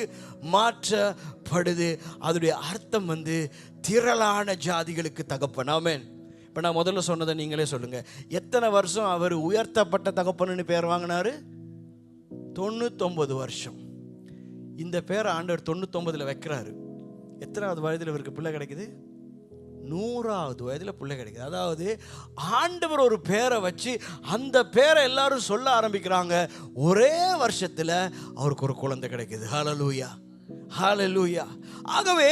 Speaker 1: மாற்றப்படுது. அதோடைய அர்த்தம் வந்து திரளான ஜாதிகளுக்கு தகப்பன். ஆமென். இப்போ நான் முதல்ல சொன்னதை நீங்களே சொல்லுங்க, எத்தனை வருஷம் அவர் உயர்த்தப்பட்ட தகப்பன்னு பேர் வாங்கினாரு? 99 வருஷம். இந்த பேரை ஆண்டவர் 99 வைக்கிறாரு. எத்தனாவது வயதில் இவருக்கு பிள்ளை கிடைக்குது? 100வது வயதில் பிள்ளை கிடைக்குது. அதாவது ஆண்டவர் ஒரு பேரை வச்சு அந்த பேரை எல்லாரும் சொல்ல ஆரம்பிக்கிறாங்க. ஒரே வருஷத்தில் அவருக்கு ஒரு குழந்தை கிடைக்குது. ஹல்லேலூயா. ஹalleluya. ஆகவே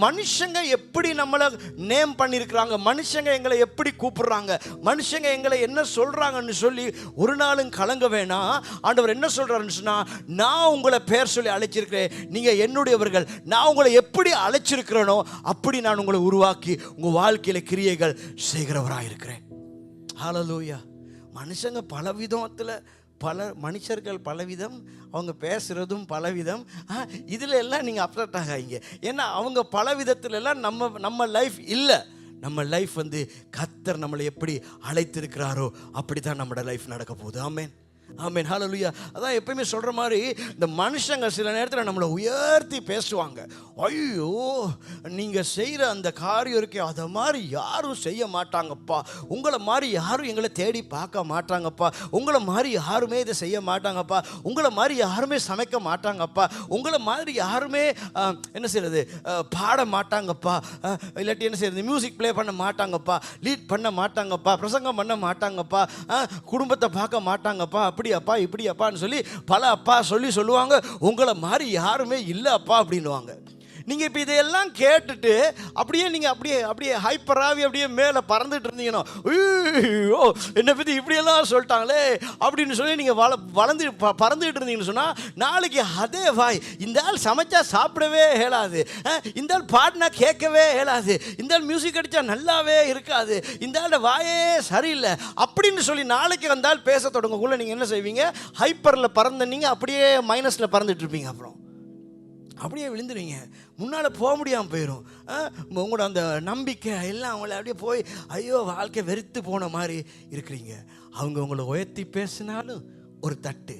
Speaker 1: மனுஷங்க எப்படி நம்மளை நேம் பண்ணியிருக்கிறாங்க, மனுஷங்க எங்களை எப்படி கூப்பிடுறாங்க, மனுஷங்க எங்களை என்ன சொல்றாங்கன்னு சொல்லி ஒரு நாளும் கலங்க வேணாம். ஆண்டவர் என்ன சொல்றாருன்னு சொன்னா, நான் உங்களை பேர் சொல்லி அழைச்சிருக்கிறேன், நீங்க என்னுடையவர்கள். நான் உங்களை எப்படி அழைச்சிருக்கிறேனோ அப்படி நான் உங்களை உருவாக்கி உங்க வாழ்க்கையில கிரியைகள் செய்கிறவராக இருக்கிறேன். ஹalleluya. மனுஷங்க பல விதத்தில், பல மனுஷர்கள் பலவிதம், அவங்க பேசுகிறதும் பலவிதம். இதில் எல்லாம் நீங்கள் அப்செட் ஆகாதீங்க. ஏன்னா அவங்க பல விதத்துலலாம் நம்ம லைஃப் இல்லை. நம்ம லைஃப் வந்து கர்த்தர் நம்மளை எப்படி அழைத்திருக்கிறாரோ அப்படி தான் நம்மளோட லைஃப் நடக்க போகுது. ஆமென், ஆமென், ஹalleluya. அதான் எப்பயுமே சொல்கிற மாதிரி இந்த மனுஷங்க சில நேரத்தில் நம்மளை உயர்த்தி பேசுவாங்க. ஐயோ, நீங்கள் செய்கிற அந்த காரியம் இருக்கே, அதை மாதிரி யாரும் செய்ய மாட்டாங்கப்பா, உங்களை மாதிரி யாரும் எங்களை தேடி பார்க்க மாட்டாங்கப்பா, உங்களை மாதிரி யாருமே இதை செய்ய மாட்டாங்கப்பா, உங்களை மாதிரி யாருமே சமைக்க மாட்டாங்கப்பா, உங்களை மாதிரி யாருமே என்ன செய்கிறது பாட மாட்டாங்கப்பா, இல்லாட்டி என்ன செய்கிறது மியூசிக் ப்ளே பண்ண மாட்டாங்கப்பா, லீட் பண்ண மாட்டாங்கப்பா, பிரசங்கம் பண்ண மாட்டாங்கப்பா, குடும்பத்தை பார்க்க மாட்டாங்கப்பா, அப்படியாப்பா இப்படியாப்பான்னு சொல்லி பல அப்பா சொல்லுவாங்க. உங்களை மாதிரி யாருமே இல்லை அப்பா அப்படின்னுவாங்க. நீங்கள் இப்போ இதையெல்லாம் கேட்டுட்டு அப்படியே ஹைப்பராகவே அப்படியே மேலே பறந்துட்டு இருந்தீங்கன்னா, ஐயோ என்னை பற்றி இப்படியெல்லாம் சொல்லிட்டாங்களே அப்படின்னு சொல்லி நீங்கள் பறந்துட்டு இருந்தீங்கன்னு சொன்னால், நாளைக்கு அதே வாய் இந்த ஆள் சமைச்சா சாப்பிடவே இயலாது, இந்த ஆள் பாடினா கேட்கவே இயலாது, இந்த ஆள் மியூசிக் அடித்தா நல்லாவே இருக்காது, இந்த ஆளோட வாயே சரியில்லை அப்படின்னு சொல்லி நாளைக்கு வந்தால் பேச தொடங்கக்குள்ள நீங்கள் என்ன செய்வீங்க, ஹைப்பரில் பறந்த நீங்கள் அப்படியே மைனஸில் பறந்துட்டு இருப்பீங்க. அப்புறம் அப்படியே விழுந்துருவீங்க, முன்னால் போக முடியாமல் போயிடும். உங்களோட அந்த நம்பிக்கை எல்லாம் அவங்கள அப்படியே போய் ஐயோ வாழ்க்கை வெறுத்து போன மாதிரி இருக்கிறீங்க. அவங்க உங்களை உயர்த்தி பேசினாலும் ஒரு தட்டு,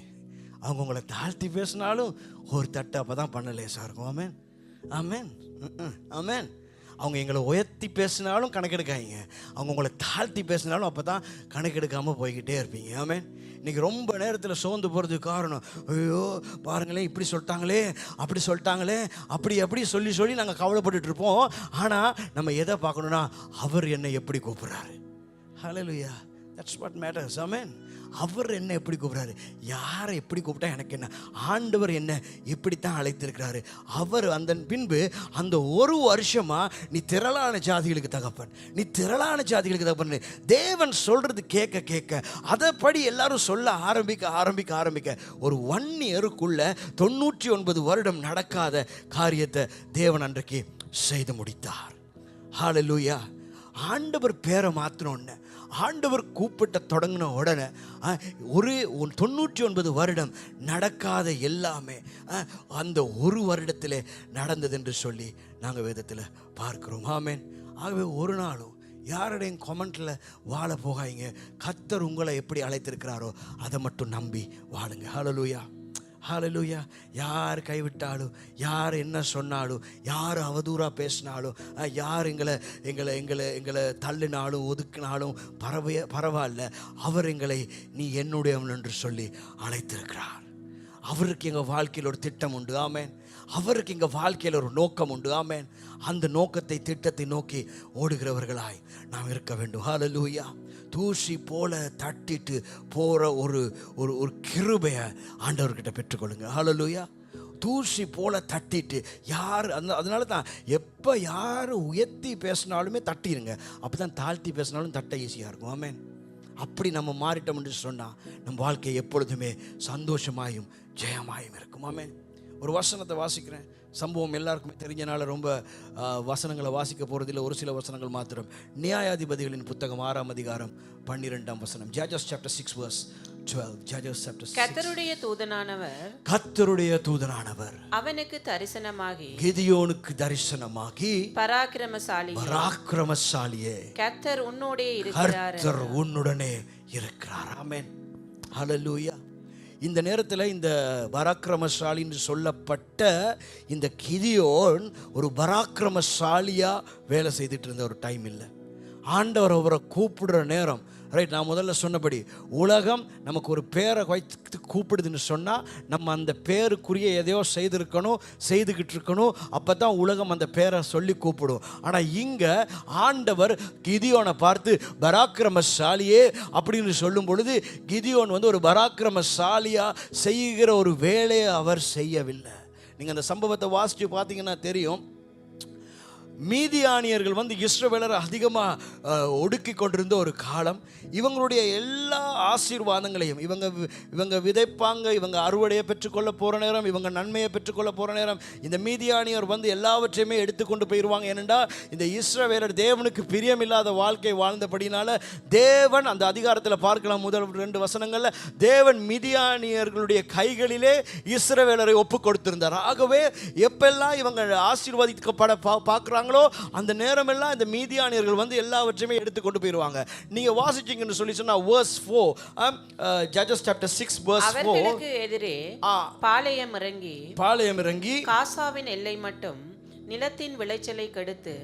Speaker 1: அவங்க உங்களை தாழ்த்தி பேசினாலும் ஒரு தட்டு. அப்போ தான் பண்ண லேசாக இருக்கும். ஆமென், ஆமென், ஆமென். அவங்க எங்களை உயர்த்தி பேசினாலும் கணக்கெடுக்காதீங்க, அவங்க உங்களை தாழ்த்தி பேசினாலும் அப்போ தான் கணக்கெடுக்காமல் போய்கிட்டே இருப்பீங்க. ஆமென். இன்றைக்கி ரொம்ப நேரத்தில் சோர்ந்து போகிறதுக்கு காரணம், ஐயோ பாருங்களேன் இப்படி சொல்லிட்டாங்களே அப்படி சொல்லிட்டாங்களே அப்படி சொல்லி நாங்கள் கவலைப்பட்டுட்டு இருப்போம். ஆனால் நம்ம எதை பார்க்கணுன்னா, அவர் என்னை எப்படி கூப்பிட்றாரு. ஹல்லேலூயா, தட்ஸ் வாட் மேட்டர்ஸ். ஆமென். அவர் என்ன எப்படி கூப்பிட்றாரு, யாரை எப்படி கூப்பிட்டா எனக்கு என்ன, ஆண்டவர் என்ன எப்படித்தான் அழைத்திருக்கிறாரு. அவர் அந்த பின்பு அந்த ஒரு வருஷமாக நீ திரளான ஜாதிகளுக்கு தகப்பன், நீ திரளான ஜாதிகளுக்கு தகப்பன், தேவன் சொல்கிறது கேட்க கேட்க அதைப்படி எல்லாரும் சொல்ல ஆரம்பிக்க ஒரு 1 இயருக்குள்ள 99 வருடம் நடக்காத காரியத்தை தேவன் அன்றைக்கு செய்து முடித்தார். ஹல்லேலூயா. ஆண்டவர் பேரை மாற்றினோன்னு, ஆண்டவர் கூப்பிட்ட தொடங்கின உடனே ஒரு 99 வருடம் நடக்காத எல்லாமே அந்த ஒரு வருடத்தில் நடந்தது என்று சொல்லி நாங்கள் வேதத்தில் பார்க்கிறோம். ஆமென். ஆகவே ஒரு நாளும் யாருடையும் கமெண்ட்டில் வாழ போகாதீங்க. கர்த்தர் உங்களை எப்படி அழைத்திருக்கிறாரோ அதை மட்டும் நம்பி வாழுங்க. ஹல்லேலூயா, ஹல்லேலூயா. யார் கைவிட்டாலும், யார் என்ன சொன்னாலும், யார் அவதூறாக பேசினாலும், யார் எங்களை தள்ளினாலும் ஒதுக்கினாலும் பரவாயில்ல, அவர் எங்களை நீ என்னுடையவன் என்று சொல்லி அழைத்திருக்கிறார். அவருக்கு எங்கள் வாழ்க்கையில் ஒரு திட்டம் உண்டு. ஆமென். அவருக்கு எங்கள் வாழ்க்கையில் ஒரு நோக்கம் உண்டு. ஆமென். அந்த நோக்கத்தை திட்டத்தை நோக்கி ஓடுகிறவர்களாய் நாம் இருக்க வேண்டும். ஹல்லேலூயா. தூசி போல தட்டிட்டு போகிற ஒரு கிருபையை ஆண்டவர்கிட்ட பெற்றுக்கொள்ளுங்க. ஹல்லேலூயா. தூசி போல தட்டிட்டு யார் அதனால தான் எப்போ யார் உயர்த்தி பேசினாலுமே தட்டிடுங்க, அப்போ தான் தாழ்த்தி பேசினாலும் தட்ட ஈஸியாக இருக்கும். ஆமென். அப்படி நம்ம மாறிட்டோம் என்று சொன்னால் நம் வாழ்க்கை எப்பொழுதுமே சந்தோஷமாயும் ஜெயமாயும் இருக்கும். ஆமென். ஒரு வசனத்தை வாசிக்கிறேன். சம்பவம் எல்லாருக்குமே தெரிஞ்சனால ரொம்ப வசனங்களை வாசிக்க போகிறதில்ல, ஒரு சில வசனங்கள் மாத்திரம். நியாயாதிபதிகளின் புத்தகம் 6ஆம் அதிகாரம் 12ஆம் வசனம். Judges chapter 6 verse 12. Judges chapter 6. கர்த்தருடைய தூதனானவர் அவனுக்கு தரிசனமாகி, கிதியோனுக்கு தரிசனமாகி, பராக்கிரமசாலியே கர்த்தர் உன்னுடனே இருக்கிறார். ஆமென். ஹல்லேலூயா. இந்த நேரத்தில் இந்த பராக்கிரமசாலி என்று சொல்லப்பட்ட இந்த கிதியோன் ஒரு பராக்கிரமசாலியாக வேலை செய்துட்டு இருந்த ஒரு டைம் இல்லை. ஆண்டவர் அவரை கூப்பிடுற நேரம், ரைட், நான் முதல்ல சொன்னபடி உலகம் நமக்கு ஒரு பேரை வைத்து கூப்பிடுதுன்னு சொன்னால் நம்ம அந்த பேருக்குரிய எதையோ செய்துக்கிட்டு இருக்கணும், அப்போ தான் உலகம் அந்த பேரை சொல்லி கூப்பிடும். ஆனால் இங்கே ஆண்டவர் கிதியோனை பார்த்து பராக்கிரமசாலியே அப்படின்னு சொல்லும் பொழுது, கிதியோன் ஒரு பராக்கிரமசாலியாக செய்கிற ஒரு வேலையை அவர் செய்யவில்லை. நீங்கள் அந்த சம்பவத்தை வாசித்து பார்த்தீங்கன்னா தெரியும். மீதியானியர்கள் வந்து இஸ்ரவேலரை அதிகமாக ஒடுக்கி கொண்டிருந்த ஒரு காலம். இவங்களுடைய எல்லா ஆசீர்வாதங்களையும் இவங்க விதைப்பாங்க, இவங்க அறுவடையை பெற்றுக்கொள்ள போகிற நேரம், இவங்க நன்மையை பெற்றுக்கொள்ள போகிற நேரம் இந்த மீதியானியர் வந்து எல்லாவற்றையுமே எடுத்துக்கொண்டு போயிடுவாங்க. ஏனென்றால் இந்த இஸ்ரவேலர் தேவனுக்கு பிரியமில்லாத வாழ்க்கை வாழ்ந்தபடினால தேவன் அந்த அதிகாரத்தில் பார்க்கலாம், முதல் 2 வசனங்களில் தேவன் மீதியானியர்களுடைய கைகளிலே இஸ்ரவேலரை ஒப்பு கொடுத்திருந்தார். ஆகவே எப்பெல்லாம் இவங்க ஆசீர்வதிக்கப்பட பார்க்குறாங்க அந்த நேரமெல்லாம் இந்த மீதியானியர்கள் வந்து எல்லாவற்றையுமே எடுத்து கொண்டு போயிடுவாங்க. நீங்க வாசிச்சீங்கன்னு சொல்லி சொன்னா verse 4, Judges chapter 6 verse 4,
Speaker 3: அவர்களுக்கு எதிரே பாளையம் இறங்கி காசாவின் எல்லை மட்டும் நிலத்தின் விளைச்சலை கெடுத்து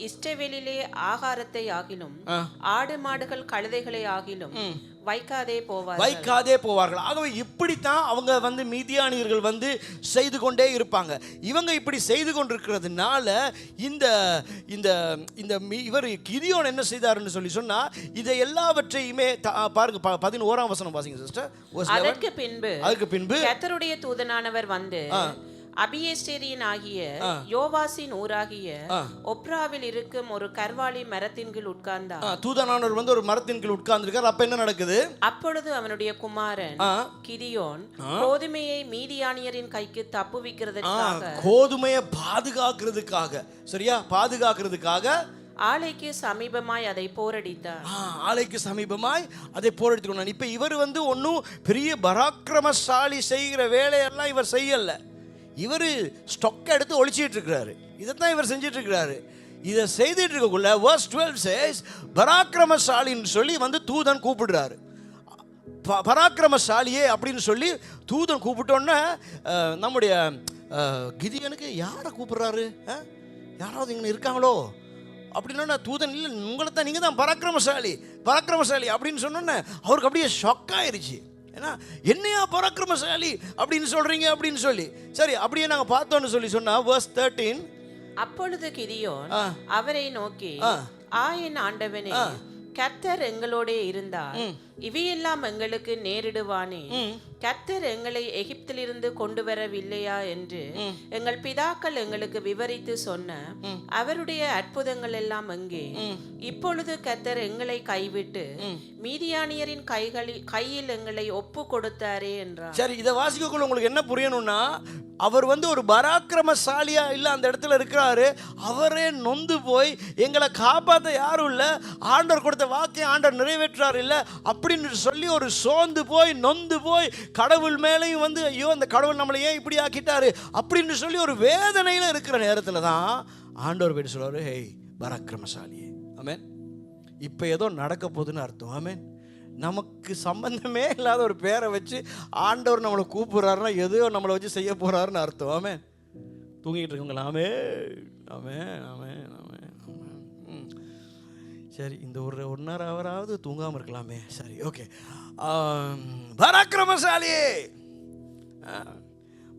Speaker 3: இஸ்ரவேலிலே ஆகாரத்தை ஆகிலும் ஆடு மாடுகள் கழுதைகளை ஆகிலும் வைக்காதே போவார்கள்.
Speaker 1: ஆகவே இப்படித்தான் அவங்க வந்து மீதியானியர்கள் வந்து செய்து கொண்டே இருப்பாங்க. இவங்க இப்படி செய்து கொண்டிருக்கிறதுனால இந்த இந்த இந்த இவர் கிதியோன் என்ன செய்தாருன்னு சொல்லி சொன்னா இதை எல்லாவற்றையுமே பாருங்க 11ஆம் வசனம் வாசிங்க சிஸ்டர்.
Speaker 3: அதற்கு பின்பு கர்த்தருடைய தூதனானவர் வந்து அபியேஸ்டேரியன் ஆகிய யோவாசின் ஊராகிய ஒப்ராவில் இருக்கும் ஒரு கர்வாலி மரத்தின் கீழ் உட்கார்ந்தார்.
Speaker 1: தூதனானவர் வந்து ஒரு மரத்தின் கீழ் உட்கார்ந்திருக்கார். அப்ப என்ன நடக்குது?
Speaker 3: அப்பொழுது அவனுடைய குமாரன் கிதியோன் கோதுமையை மீதியானியரின் கைக்கு தப்புவிக்கிறதுக்காக,
Speaker 1: கோதுமையை பாதுகாக்கிறதுக்காக, சரியா, பாதுகாக்கிறதுக்காக
Speaker 3: ஆலைக்கு சமீபமாய் அதை போரடித்தார்.
Speaker 1: ஆலைக்கு சமீபமாய் அதை போரடித்துக்கொண்டார். இப்ப இவர் வந்து ஒன்னும் பெரிய பராக்கிரமசாலி செய்கிற வேலையெல்லாம் இவர் செய்யல. இவர் ஸ்டொக் எடுத்து ஒழிச்சிட்டு இருக்கிறாரு. இதைத்தான் இவர் செஞ்சிட்டு இருக்கிறாரு. இதை செய்துட்டு இருக்கக்குள்ள verse 12 says பராக்கிரமசாலின்னு சொல்லி வந்து தூதன் கூப்பிடுறாரு. பராக்கிரமசாலியே அப்படின்னு சொல்லி தூதன் கூப்பிட்டோன்னே நம்முடைய கிதியோனுக்கு யாரை கூப்பிடுறாரு? யாராவது இங்கே இருக்காங்களோ அப்படின்னா தூதன் இல்லை, உங்களை தான், நீங்கள் தான் பராக்கிரமசாலி அப்படின்னு சொன்னோன்னே அவருக்கு அப்படியே ஷாக் ஆயிடுச்சு. ஏன்னா என்னையா பராக்கிரமசாலி அப்படின்னு சொல்றீங்க அப்படின்னு சொல்லி. சரி, அப்படியே நாங்கள் பார்த்தோன்னு சொல்லி சொன்னா verse 13,
Speaker 3: அப்பொழுது கிதியோன் அவரை நோக்கி, என் ஆண்டவனே, கர்த்தர் எங்களோட இருந்தார் இவையெல்லாம் எங்களுக்கு நேரிடுவானே. கர்த்தர் எங்களை எகிப்திலிருந்து கொண்டு வரவில்லையா என்று எங்கள் பிதாக்கள் எங்களுக்கு விவரித்து சொன்ன அவருடைய அற்புதங்கள் எல்லாம் எங்கே? இப்பொழுது கர்த்தர் எங்களை கைவிட்டு மீதியானியரின் கையில் எங்களை ஒப்பு கொடுத்தாரே என்றார்.
Speaker 1: சரி, இதை வாசிக்கக்குள்ள உங்களுக்கு என்ன புரியணும்னா, அவர் வந்து ஒரு பராக்கிரமசாலியா இல்லை, அந்த இடத்துல இருக்கிறாரு. அவரே நொந்து போய் எங்களை காப்பாற்ற யாரும் இல்லை, ஆண்டவர் கொடுத்த வாக்கை ஆண்டவர் நிறைவேற்றார் இல்லை அப்படின்னு சொல்லி ஒரு சோர்ந்து போய் நொந்து போய் கடவுள் மேலேயும் வந்து ஐயோ அந்த கடவுள் நம்மளை ஏன் இப்படி ஆக்கிட்டாரு அப்படின்னு சொல்லி ஒரு வேதனையில் இருக்கிற நேரத்தில் தான் ஆண்டவர் போய்ட்டு சொல்லுவார், ஹேய் பராக்கிரமசாலியே. ஆமென். இப்போ ஏதோ நடக்க போகுதுன்னு அர்த்தம். ஆமென். நமக்கு சம்பந்தமே இல்லாத ஒரு பேரை வச்சு ஆண்டவர் நம்மளை கூப்பிடுறாருன்னா எதையோ நம்மளை வச்சு செய்ய போறாருன்னு அர்த்தம். ஆமென். தூங்கிட்டு இருக்கவங்களா? ஆமென் ஆமென் ஆமென் ஆமென். சரி, இந்த ஒரு 1.5 ஹவராவது தூங்காமல் இருக்கலாமே. சரி, ஓகே. பராக்கிரமசாலியே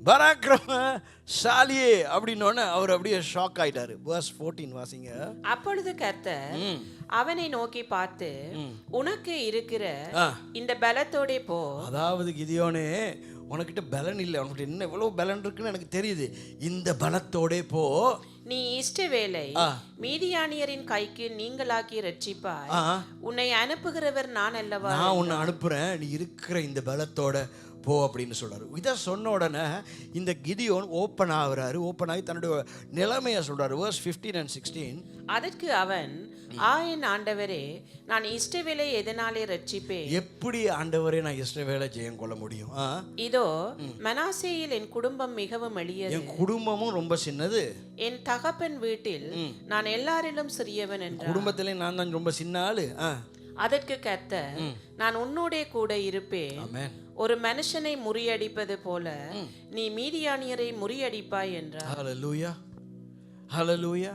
Speaker 1: பராக்கிரமசாலியே அப்படின்னோடனே அவர் அப்படியே ஷாக் ஆயிட்டாரு. verse 14 வாசிங்க.
Speaker 3: அப்பொழுது கர்த்தர் அவனை நோக்கி பார்த்து, உனக்கு இருக்கிற இந்த பலத்தோட போ.
Speaker 1: அதாவது கிதியோனே, உனக்கிட்ட பலன் இல்லை, உனக்கிட்ட என்ன எவ்வளவு பலன் இருக்குன்னு எனக்கு தெரியுது, இந்த பலத்தோட போ,
Speaker 3: நீ இஷ்டவேளை மீதியானியரின் கைக்கு நீங்களாக்கி ரட்சிப்பாய். உன்னை அனுப்புகிறவர் நான் அல்லவா?
Speaker 1: நான் உன்னை அனுப்புறேன், நீ இருக்கிற இந்த பலத்தோட போ அப்படின்னு சொல்றாரு. இதை சொன்ன உடனே இந்த கிதியோன் ஓப்பன் ஆகி தன்னுடைய நிலைமையை சொல்றாரு. verse 15 and 16.
Speaker 3: அதற்கு அவன், என் ஆண்டவரே, நான் இஷ்டவேளை எதனாலே ரட்சிப்பேன்?
Speaker 1: எப்படி ஆண்டவரே நான் இஷ்டவேளை ஜெயம் கொள்ள முடியும்?
Speaker 3: இதோ மனாசேயில் என் குடும்பம் மிகவும் எளியது,
Speaker 1: என் குடும்பமும் ரொம்ப சின்னது,
Speaker 3: என் தகப்பன் வீட்டில் நான் எல்லாரிலும் சிறியவன் என்றான்.
Speaker 1: குடும்பத்திலே நான் தான் ரொம்ப சின்ன ஆளு.
Speaker 3: அதற்கு கர்த்தர், நான் உன்னோடே கூட இருப்பேன். ஒரு மனுஷனை முறியடிப்பது போல நீ மீதியானியரை முறியடிப்பாய் என்றார்.
Speaker 1: ஹல்லேலூயா ஹல்லேலூயா.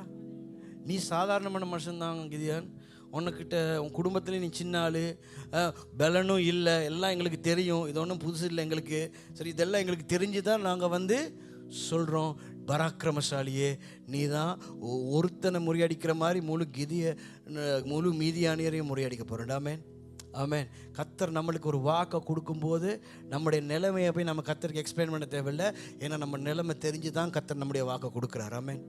Speaker 1: நீ சாதாரணமான மனுஷன் தான் கிதியோன். உனக்கிட்ட உன் குடும்பத்தில் நீ சின்ன ஆள், பலனும் இல்லை, எல்லாம் எங்களுக்கு தெரியும், இது ஒன்றும் புதுசு இல்லை எங்களுக்கு. சரி, இதெல்லாம் எங்களுக்கு தெரிஞ்சு தான் நாங்கள் வந்து சொல்கிறோம், பராக்கிரமசாலியே நீ தான் ஒருத்தனை முறியடிக்கிற மாதிரி முழு மீதியானியரையும் முறியடிக்க போகிறேன். ஆமென். ஆமென். கர்த்தர் நம்மளுக்கு ஒரு வாக்கை கொடுக்கும்போது நம்முடைய நிலைமையை போய் நம்ம கர்த்தருக்கு எக்ஸ்பிளைன் பண்ண தேவையில்லை. ஏன்னா நம்ம நிலைமை தெரிஞ்சு தான் கர்த்தர் நம்முடைய வாக்கை கொடுக்குறாரு. ஆமென்.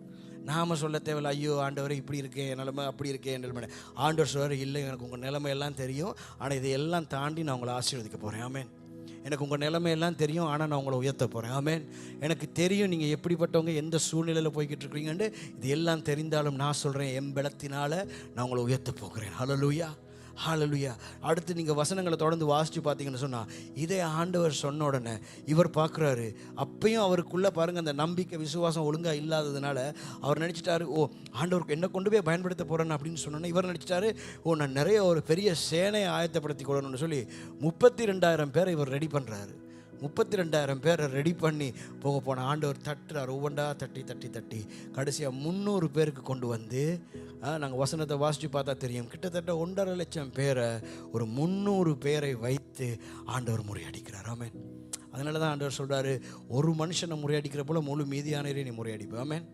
Speaker 1: நாம் சொல்ல தேவையில்லை, ஐயோ ஆண்டவரே இப்படி இருக்கே என் நிலைமை, அப்படி இருக்கே என் நிலைமை. ஆண்டவர் சொல்வார், இல்லை எனக்கு உங்கள் நிலைமையெல்லாம் தெரியும், ஆனால் இதையெல்லாம் தாண்டி நான் உங்களை ஆசீர்வதிக்க போகிறேன். ஆமென். எனக்கு உங்கள் நிலைமையெல்லாம் தெரியும், ஆனால் நான் உங்களை உயர்த்த போகிறேன். ஆமென். எனக்கு தெரியும் நீங்கள் எப்படிப்பட்டவங்க, எந்த சூழ்நிலையில் போய்கிட்டு இருக்கிறீங்கன்னு. இது எல்லாம் தெரிந்தாலும் நான் சொல்கிறேன், என் பலத்தினால் நான் உங்களை உயர்த்த போகிறேன். ஹல்லேலூயா, ஹல்லேலூயா. அடுத்து நீங்கள் வசனங்களை தொடர்ந்து வாசித்து பார்த்தீங்கன்னு சொன்னால், இதே ஆண்டவர் சொன்ன உடனே இவர் பார்க்குறாரு. அப்பயும் அவருக்குள்ளே பாருங்கள், அந்த நம்பிக்கை விசுவாசம் ஒழுங்காக இல்லாததுனால அவர் நினச்சிட்டாரு, ஓ ஆண்டவருக்கு என்ன கொண்டு போய் பயன்படுத்த போகிறேன்னு அப்படின்னு சொன்னோன்னே இவர் நினச்சிட்டாரு, ஓ நான் நிறைய ஒரு பெரிய சேனையை ஆயத்தப்படுத்தி கொள்ளணும்னு சொல்லி 32,000 பேரை இவர் ரெடி பண்ணுறாரு. 32,000 பேரை ரெடி பண்ணி போன ஆண்டவர் தட்டுறார். ஒவ்வொன்றா தட்டி தட்டி தட்டி கடைசியாக 300 பேருக்கு கொண்டு வந்து, நாங்கள் வசனத்தை வாசித்து பார்த்தா தெரியும், கிட்டத்தட்ட 1.5 லட்சம் பேரை, ஒரு 300 பேரை வைத்து ஆண்டவர் முறியடிக்கிறார். ஆமென். அதனால தான் ஆண்டவர் சொல்கிறாரு, ஒரு மனுஷனை முறியடிக்கிற போல முழு மீதியானவரையும் நீ முறியடிப்ப. ஆமென்.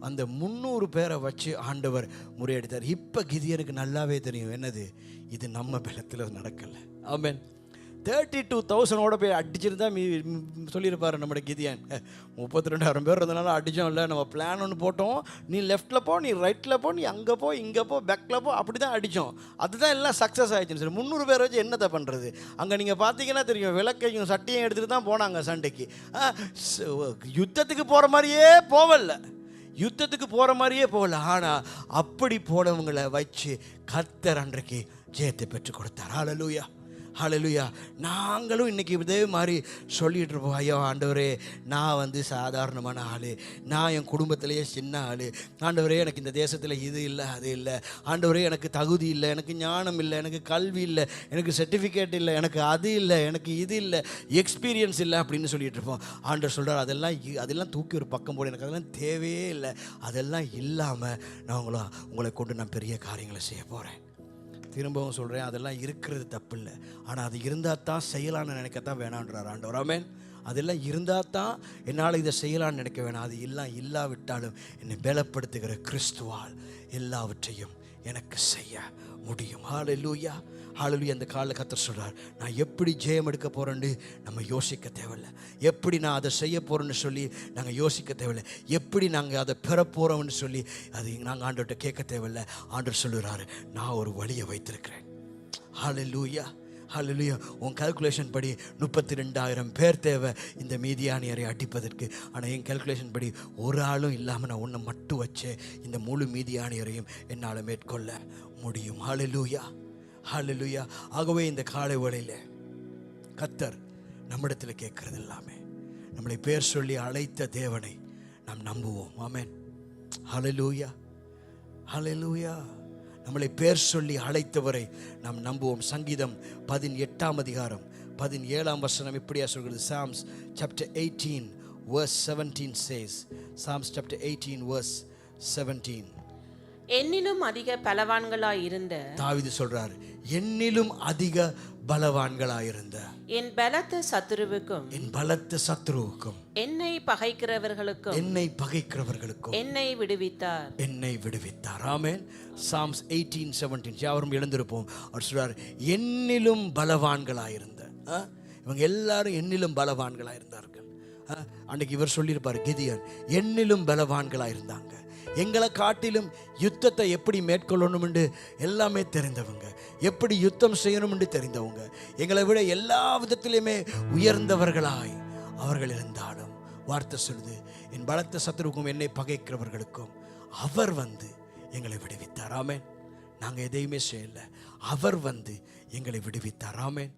Speaker 1: அந்த 300 பேரை வச்சு ஆண்டவர் முறியடித்தார். இப்போ கிதியனுக்கு நல்லாவே தெரியும், என்னது இது நம்ம பலத்தில் நடக்கலை. ஆமென். 32,000 போய் அடிச்சிருந்தா சொல்லியிருப்பார் நம்முடைய கிதியான். 32,000 பேர் இருந்தனால அடித்தோம் இல்லை, நம்ம பிளான் ஒன்று போட்டோம், நீ லெஃப்ட்டில் போ, நீ ரைட்டில் போ, நீ அங்கே போ, இங்கே போ, பேக்கில் போ, அப்படி தான் அடித்தோம். அதுதான் எல்லாம் சக்ஸஸ் ஆகிடுச்சுன்னு சொல்லி 300 பேர் வச்சு என்னத்தை பண்ணுறது. அங்கே நீங்கள் பார்த்தீங்கன்னா தெரியும், விளக்கையும் சட்டையும் எடுத்துகிட்டு தான் போனாங்க சண்டைக்கு. யுத்தத்துக்கு போகிற மாதிரியே போகல, யுத்தத்துக்கு போகிற மாதிரியே போகல. ஆனால் அப்படி போனவங்களை வச்சு கர்த்தர் அன்றைக்கு ஜெயத்தை பெற்றுக் கொடுத்தார். ஹல்லேலூயா, ஹல்லேலூயா. நாங்களும் இன்றைக்கி இதே மாதிரி சொல்லிகிட்டு இருப்போம், ஐயோ ஆண்டவரே நான் சாதாரணமான ஆள், நான் என் குடும்பத்திலேயே சின்ன ஆள், ஆண்டவரே எனக்கு இந்த தேசத்தில் இது இல்லை அது இல்லை, ஆண்டவரே எனக்கு தகுதி இல்லை, எனக்கு ஞானம் இல்லை, எனக்கு கல்வி இல்லை, எனக்கு சர்டிஃபிகேட் இல்லை, எனக்கு அது இல்லை, எனக்கு இது இல்லை, எக்ஸ்பீரியன்ஸ் இல்லை அப்படின்னு சொல்லிகிட்டு இருப்போம். ஆண்டவர் சொல்கிறார், அதெல்லாம் தூக்கி ஒரு பக்கம் போடு, எனக்கு அதெல்லாம் தேவையே இல்லை. அதெல்லாம் இல்லாமல் நான் உங்களை கொண்டு நான் பெரிய காரியங்களை செய்ய போகிறேன். திரும்பவும் சொல்கிறேன், அதெல்லாம் இருக்கிறது தப்பு இல்லை, ஆனால் அது இருந்தால் தான் செய்யலான்னு நினைக்கத்தான் வேணான்றார் ஆண்டவர். ஆமென். அதெல்லாம் இருந்தால் தான் என்னால் இதை செய்யலான்னு நினைக்க வேணாம். அது எல்லாம் இல்லாவிட்டாலும் என்னை பலப்படுத்துகிற கிறிஸ்துவால் எல்லாவற்றையும் எனக்கு செய்ய முடியும். ஹல்லேலூயா, ஹல்லேலூயா. அந்த காலையில் கர்த்தர் சொல்கிறார், நான் எப்படி ஜெயம் எடுக்க போகிறேன்னு நம்ம யோசிக்க தேவையில்லை, எப்படி நான் அதை செய்ய போகிறேன்னு சொல்லி நாங்கள் யோசிக்க தேவையில்லை, எப்படி நாங்கள் அதை பெற போகிறோம்னு சொல்லி அது நாங்கள் ஆண்டவர்கிட்ட கேட்க தேவையில்லை. ஆண்டவர் சொல்லுறாரு, நான் ஒரு வழியை வைத்திருக்கிறேன். ஹல்லேலூயா, ஹல்லேலூயா. உன் கால்குலேஷன் படி 32,000 பேர் தேவை இந்த மீதியானியரை அடிப்பதற்கு. ஆனால் என் கால்குலேஷன் படி ஒரு ஆளும் இல்லாமல் நான் உன்னை மட்டும் வச்சு இந்த முழு மீதியானியரையும் என்னால் மேற்கொள்ள முடியும். ஹல்லேலூயா, ஹல்லேலூயா. ஆகவே இந்த காலை வேளையில் கர்த்தர் நம்மிடத்தில் கேட்கறது எல்லாமே, நம்மளை பேர் சொல்லி அழைத்த தேவனை நாம் நம்புவோம். ஆமென். ஹல்லேலூயா, ஹல்லேலூயா. நம்மளை பேர் சொல்லி அழைத்தவரை நாம் நம்புவோம். சங்கீதம் 18ஆம் அதிகாரம் 17ஆம் வசனம் இப்படியா சொல்கிறது. Psalms chapter 18 verse 17 says, Psalms chapter 18 verse 17,
Speaker 3: என்னிலும் அதிக பலவான்களாய் இருந்த,
Speaker 1: தாவீது சொல்றார், என்னிலும் அதிக பலவான்களாயிருந்த
Speaker 3: என் பலத்த சத்துருவுக்கும்,
Speaker 1: என் பலத்த சத்துருவுக்கும்,
Speaker 3: என்னை பகைக்கிறவர்களுக்கும், என்னை விடுவித்தார்,
Speaker 1: என்னை விடுவித்தார். ஆமென். Psalms 18:17 யாவரும் எழுந்திருப்போம். அவர் சொல்றார், என்னிலும் பலவான்களாயிருந்த. இவங்க எல்லாரும் என்னிலும் பலவான்களாயிருந்தார்கள். அன்னைக்கு இவர் சொல்லியிருப்பார், கிதியோன் என்னிலும் பலவான்களாயிருந்தாங்க. எங்களை காட்டிலும் யுத்தத்தை எப்படி மேற்கொள்ளணும் என்று எல்லாமே தெரிந்தவங்க, எப்படி யுத்தம் செய்யணும் என்று தெரிந்தவங்க, எங்களை விட எல்லா விதத்திலுமே உயர்ந்தவர்களாய் அவர்கள் இருந்தாலும் வார்த்தை சொல்லுது, என் பலத்த சத்துருவுக்கும் என்னை பகைக்கிறவர்களுக்கும் அவர் எங்களை விடுவித்தார். ஆமென். நாங்கள் எதையுமே செய்யலை, அவர் எங்களை விடுவித்தார். ஆமென்.